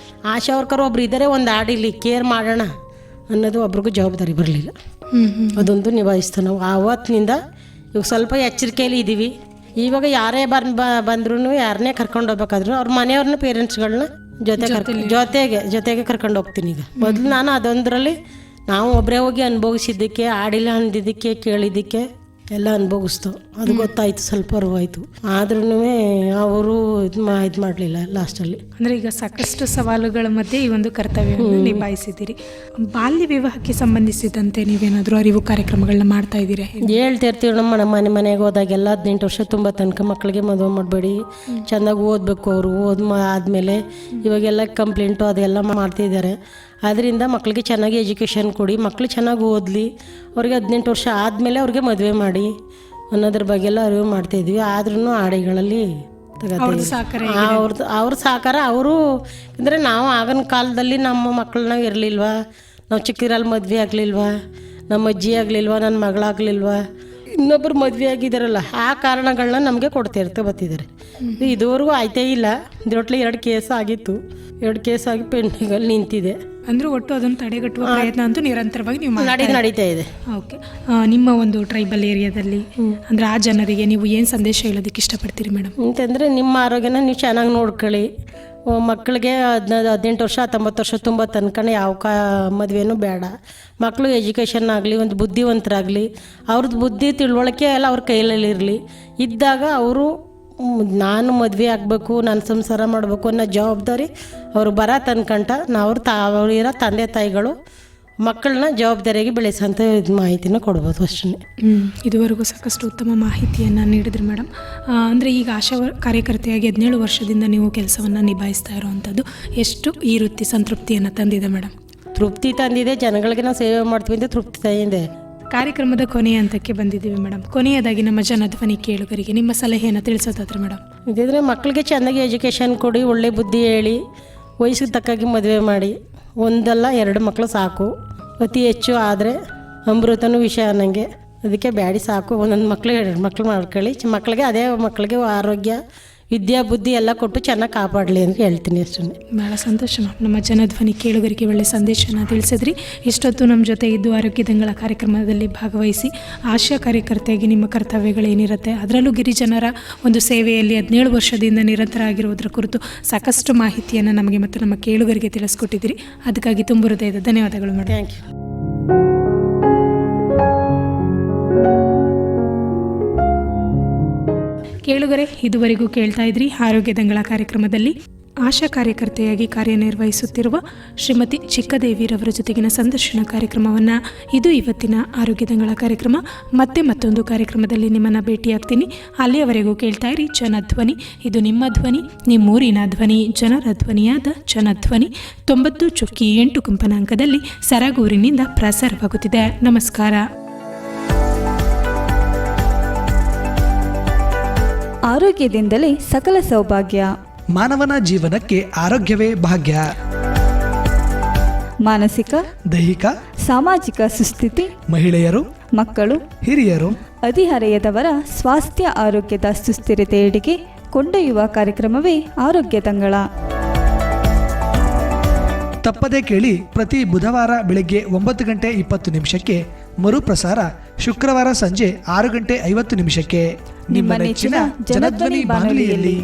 ಆಶಾ ವರ್ಕರ್ ಒಬ್ರು ಇದ್ದಾರೆ, ಒಂದು ಆಡಿಲಿ ಕೇರ್ ಮಾಡೋಣ ಅನ್ನೋದು ಒಬ್ರಿಗೂ ಜವಾಬ್ದಾರಿ ಬರಲಿಲ್ಲ. ಅದೊಂದು ನಿಭಾಯಿಸ್ತು ನಾವು. ಆವತ್ತಿನಿಂದ ಇವಾಗ ಸ್ವಲ್ಪ ಎಚ್ಚರಿಕೆಯಲ್ಲಿ ಇದ್ದೀವಿ. ಇವಾಗ ಯಾರೇ ಬಂದ್ರೂ ಯಾರನ್ನೇ ಕರ್ಕೊಂಡು ಹೋಗ್ಬೇಕಾದ್ರು ಅವ್ರ ಮನೆಯವ್ರನ್ನ ಪೇರೆಂಟ್ಸ್ಗಳನ್ನ ಜೊತೆಗೆ ಕರ್ಕೊಂಡು ಹೋಗ್ತೀನಿ. ಈಗ ಮೊದಲು ನಾನು ಅದೊಂದರಲ್ಲಿ ನಾವು ಒಬ್ಬರೇ ಹೋಗಿ ಅನುಭವಿಸಿದ್ದಕ್ಕೆ, ಆಡಿಲ್ಲ ಅಂದಿದ್ದಕ್ಕೆ, ಕೇಳಿದ್ದಕ್ಕೆ ಎಲ್ಲ ಅನುಭವಿಸ್ತು. ಅದು ಗೊತ್ತಾಯಿತು, ಸ್ವಲ್ಪ ಅರಿವಾಯಿತು. ಆದ್ರೂ ಅವರು ಇದು ಮಾಡಲಿಲ್ಲ ಲಾಸ್ಟಲ್ಲಿ. ಅಂದರೆ ಈಗ ಸಾಕಷ್ಟು ಸವಾಲುಗಳ ಮಧ್ಯೆ ಈ ಒಂದು ಕರ್ತವ್ಯವನ್ನು ನಿಭಾಯಿಸಿದ್ದೀರಿ. ಬಾಲ್ಯ ವಿವಾಹಕ್ಕೆ ಸಂಬಂಧಿಸಿದಂತೆ ನೀವೇನಾದರೂ ಅರಿವು ಕಾರ್ಯಕ್ರಮಗಳನ್ನ ಮಾಡ್ತಾ ಇದ್ದೀರಾ? ಹೇಳ್ತಿರ್ತೀವಿ ನಮ್ಮ ಮನೆಗೆ ಹೋದಾಗೆಲ್ಲ 18 ವರ್ಷ ತುಂಬ ತನಕ ಮಕ್ಕಳಿಗೆ ಮದುವೆ ಮಾಡಬೇಡಿ, ಚೆಂದಾಗಿ ಓದಬೇಕು, ಅವರು ಆದಮೇಲೆ ಇವಾಗೆಲ್ಲ ಕಂಪ್ಲೇಂಟು ಅದೆಲ್ಲ ಮಾಡ್ತಿದ್ದಾರೆ. ಆದ್ದರಿಂದ ಮಕ್ಕಳಿಗೆ ಚೆನ್ನಾಗಿ ಎಜುಕೇಷನ್ ಕೊಡಿ, ಮಕ್ಕಳು ಚೆನ್ನಾಗಿ ಓದಲಿ, ಅವ್ರಿಗೆ 18 ವರ್ಷ ಆದಮೇಲೆ ಅವ್ರಿಗೆ ಮದುವೆ ಮಾಡಿ ಅನ್ನೋದ್ರ ಬಗ್ಗೆ ಎಲ್ಲ ಅರಿವು ಮಾಡ್ತಾಯಿದ್ವಿ. ಆದ್ರೂ ಆಡಿಗಳಲ್ಲಿ ಅವ್ರ ಸಹಕಾರ ಅವರು, ಅಂದರೆ ನಾವು ಆಗಿನ ಕಾಲದಲ್ಲಿ ನಮ್ಮ ಮಕ್ಕಳನ್ನ ಇರಲಿಲ್ವಾ, ನಾವು ಚಿಕ್ಕರಲ್ಲಿ ಮದುವೆ ಆಗಲಿಲ್ವಾ, ನಮ್ಮ ಅಜ್ಜಿ ಆಗಲಿಲ್ವಾ, ನನ್ನ ಮಗಳಾಗಲಿಲ್ವಾ, ಇನ್ನೊಬ್ಬರು ಮದುವೆ ಆಗಿದ್ದಾರಲ್ಲ ಆ ಕಾರಣಗಳನ್ನ ನಮಗೆ ಕೊಡ್ತಾ ಬರ್ತಿದ್ದಾರೆ. ಇದುವರೆಗೂ ಆಯ್ತೇ ಇಲ್ಲ. ದೊಡ್ಡಲಿ 2 ಕೇಸ್ ಆಗಿತ್ತು. 2 ಕೇಸ್ ಆಗಿ ಪೆಂಡಿಂಗಲ್ಲಿ ನಿಂತಿದೆ. ಅಂದ್ರೆ ಒಟ್ಟು ಅದನ್ನು ತಡೆಗಟ್ಟುವ ಪ್ರಯತ್ನ ಅಂತೂ ನಿರಂತರವಾಗಿ ನೀವು ನಡೀತಾ ಇದೆ. ಓಕೆ, ನಿಮ್ಮ ಒಂದು ಟ್ರೈಬಲ್ ಏರಿಯಾದಲ್ಲಿ ಅಂದ್ರೆ ಆ ಜನರಿಗೆ ನೀವು ಏನು ಸಂದೇಶ ಹೇಳೋದಕ್ಕೆ ಇಷ್ಟಪಡ್ತೀರಿ ಮೇಡಮ್? ಅಂತಂದರೆ ನಿಮ್ಮ ಆರೋಗ್ಯನ ನೀವು ಚೆನ್ನಾಗಿ ನೋಡ್ಕೊಳ್ಳಿ. ಮಕ್ಕಳಿಗೆ 18 ವರ್ಷ 19 ವರ್ಷ ತುಂಬ ತನ್ಕನೇ ಯಾವ ಮದುವೆನೂ ಬೇಡ. ಮಕ್ಕಳು ಎಜುಕೇಷನ್ ಆಗಲಿ, ಒಂದು ಬುದ್ಧಿವಂತರಾಗಲಿ, ಅವ್ರದ್ದು ಬುದ್ಧಿ ತಿಳುವಳಿಕೆ ಎಲ್ಲ ಅವ್ರ ಕೈಯಲ್ಲಿರಲಿ. ಇದ್ದಾಗ ಅವರು ನಾನು ಮದುವೆ ಆಗಬೇಕು, ನಾನು ಸಂಸಾರ ಮಾಡಬೇಕು ಅನ್ನೋ ಜವಾಬ್ದಾರಿ ಅವರು ಬರ ತನ್ಕಂಟ ಅವರಿರೋ ತಂದೆ ತಾಯಿಗಳು ಮಕ್ಕಳನ್ನ ಜವಾಬ್ದಾರಿಯಾಗಿ ಬೆಳೆಸೋಂಥ ಮಾಹಿತಿನ ಕೊಡ್ಬೋದು ಅಷ್ಟೇ. ಇದುವರೆಗೂ ಸಾಕಷ್ಟು ಉತ್ತಮ ಮಾಹಿತಿಯನ್ನು ನೀಡಿದ್ರಿ ಮೇಡಮ್. ಅಂದರೆ ಈಗ ಆಶಾ ಕಾರ್ಯಕರ್ತೆಯಾಗಿ 17 ವರ್ಷದಿಂದ ನೀವು ಕೆಲಸವನ್ನು ನಿಭಾಯಿಸ್ತಾ ಇರೋವಂಥದ್ದು ಎಷ್ಟು ಈ ವೃತ್ತಿ ಸಂತೃಪ್ತಿಯನ್ನು ತಂದಿದೆ ಮೇಡಮ್? ತೃಪ್ತಿ ತಂದಿದೆ. ಜನಗಳಿಗೆ ನಾವು ಸೇವೆ ಮಾಡ್ತೀವಿ ಅಂತ ತೃಪ್ತಿ ತಂದಿದೆ. ಕಾರ್ಯಕ್ರಮದ ಕೊನೆಯ ಹಂತಕ್ಕೆ ಬಂದಿದ್ದೀವಿ ಮೇಡಮ್. ಕೊನೆಯದಾಗಿ ನಮ್ಮ ಜನಧ್ವನಿ ಕೇಳುಗರಿಗೆ ನಿಮ್ಮ ಸಲಹೆಯನ್ನು ತಿಳಿಸೋದಾದ್ರೆ ಮೇಡಮ್? ಇದಿದ್ರೆ ಮಕ್ಕಳಿಗೆ ಚೆನ್ನಾಗಿ ಎಜುಕೇಷನ್ ಕೊಡಿ, ಒಳ್ಳೆ ಬುದ್ಧಿ ಹೇಳಿ, ವಯಸ್ಸಿಗೆ ತಕ್ಕಾಗಿ ಮದುವೆ ಮಾಡಿ. 1 ಅಲ್ಲ 2 ಮಕ್ಕಳು ಸಾಕು. ಅತಿ ಹೆಚ್ಚು ಆದರೆ ಅಮೃತನೂ ವಿಷಯ ಅನ್ನಂಗೆ. ಅದಕ್ಕೆ ಬ್ಯಾಡಿ ಸಾಕು. 1 ಮಕ್ಕಳು 2 ಮಕ್ಕಳು ಮಾಡ್ಕೊಳ್ಳಿ. ಮಕ್ಕಳಿಗೆ ಅದೇ ಮಕ್ಕಳಿಗೆ ಆರೋಗ್ಯ, ವಿದ್ಯಾ ಬುದ್ಧಿ ಎಲ್ಲ ಕೊಟ್ಟು ಚೆನ್ನಾಗಿ ಕಾಪಾಡಲಿ ಅಂತ ಹೇಳ್ತೀನಿ ಅಷ್ಟೇ. ಭಾಳ ಸಂತೋಷ ಮ್ಯಾಮ್. ನಮ್ಮ ಜನಧ್ವನಿ ಕೇಳುಗರಿಗೆ ಒಳ್ಳೆ ಸಂದೇಶನ ತಿಳಿಸಿದ್ರಿ. ಇಷ್ಟೊತ್ತು ನಮ್ಮ ಜೊತೆ ಇದ್ದು ಆರೋಗ್ಯ ದಂಗಳ ಕಾರ್ಯಕ್ರಮದಲ್ಲಿ ಭಾಗವಹಿಸಿ ಆಶಾ ಕಾರ್ಯಕರ್ತೆಯಾಗಿ ನಿಮ್ಮ ಕರ್ತವ್ಯಗಳೇನಿರುತ್ತೆ, ಅದರಲ್ಲೂ ಗಿರಿಜನರ ಒಂದು ಸೇವೆಯಲ್ಲಿ 17 ವರ್ಷದಿಂದ ನಿರಂತರ ಆಗಿರುವುದರ ಕುರಿತು ಸಾಕಷ್ಟು ಮಾಹಿತಿಯನ್ನು ನಮಗೆ ಮತ್ತು ನಮ್ಮ ಕೇಳುಗರಿಗೆ ತಿಳಿಸ್ಕೊಟ್ಟಿದ್ದೀರಿ. ಅದಕ್ಕಾಗಿ ತುಂಬ ಹೃದಯದ ಧನ್ಯವಾದಗಳು ಮೇಡಮ್. Thank you. ಕೇಳುಗರೆ, ಇದುವರೆಗೂ ಕೇಳ್ತಾ ಇದ್ರಿ ಆರೋಗ್ಯ ದಂಗಳ ಕಾರ್ಯಕ್ರಮದಲ್ಲಿ ಆಶಾ ಕಾರ್ಯಕರ್ತೆಯಾಗಿ ಕಾರ್ಯನಿರ್ವಹಿಸುತ್ತಿರುವ ಶ್ರೀಮತಿ ಚಿಕ್ಕದೇವಿರವರ ಜೊತೆಗಿನ ಸಂದರ್ಶನ ಕಾರ್ಯಕ್ರಮವನ್ನು. ಇದು ಇವತ್ತಿನ ಆರೋಗ್ಯ ದಂಗಳ ಕಾರ್ಯಕ್ರಮ. ಮತ್ತೆ ಮತ್ತೊಂದು ಕಾರ್ಯಕ್ರಮದಲ್ಲಿ ನಿಮ್ಮನ್ನು ಭೇಟಿಯಾಗ್ತೀನಿ. ಅಲ್ಲಿಯವರೆಗೂ ಕೇಳ್ತಾ ಇರಿ ಜನಧ್ವನಿ. ಇದು ನಿಮ್ಮ ಧ್ವನಿ, ನಿಮ್ಮೂರಿನ ಧ್ವನಿ, ಜನರ ಧ್ವನಿಯಾದ ಜನಧ್ವನಿ 90.8 ಕಂಪನಾಂಕದಲ್ಲಿ ಸರಗೂರಿನಿಂದ ಪ್ರಸಾರವಾಗುತ್ತಿದೆ. ನಮಸ್ಕಾರ. ಆರೋಗ್ಯದಿಂದಲೇ ಸಕಲ ಸೌಭಾಗ್ಯ. ಮಾನವನ ಜೀವನಕ್ಕೆ ಆರೋಗ್ಯವೇ ಭಾಗ್ಯ. ಮಾನಸಿಕ, ದೈಹಿಕ, ಸಾಮಾಜಿಕ ಸುಸ್ಥಿತಿ, ಮಹಿಳೆಯರು, ಮಕ್ಕಳು, ಹಿರಿಯರು, ಹದಿಹರೆಯದವರ ಸ್ವಾಸ್ಥ್ಯ ಆರೋಗ್ಯದ ಸುಸ್ಥಿರತೆಯೆಡೆಗೆ ಕೊಂಡೊಯ್ಯುವ ಕಾರ್ಯಕ್ರಮವೇ ಆರೋಗ್ಯ ದಂಗಳ. ತಪ್ಪದೇ ಕೇಳಿ. ಪ್ರತಿ ಬುಧವಾರ ಬೆಳಗ್ಗೆ 9:20 ಮರುಪ್ರಸಾರ ಶುಕ್ರವಾರ ಸಂಜೆ 6:50 ನಿಮ್ಮ ನೆಚ್ಚಿನ ಜನಧ್ವನಿ ಬಾನುಲಿಯಲ್ಲಿ.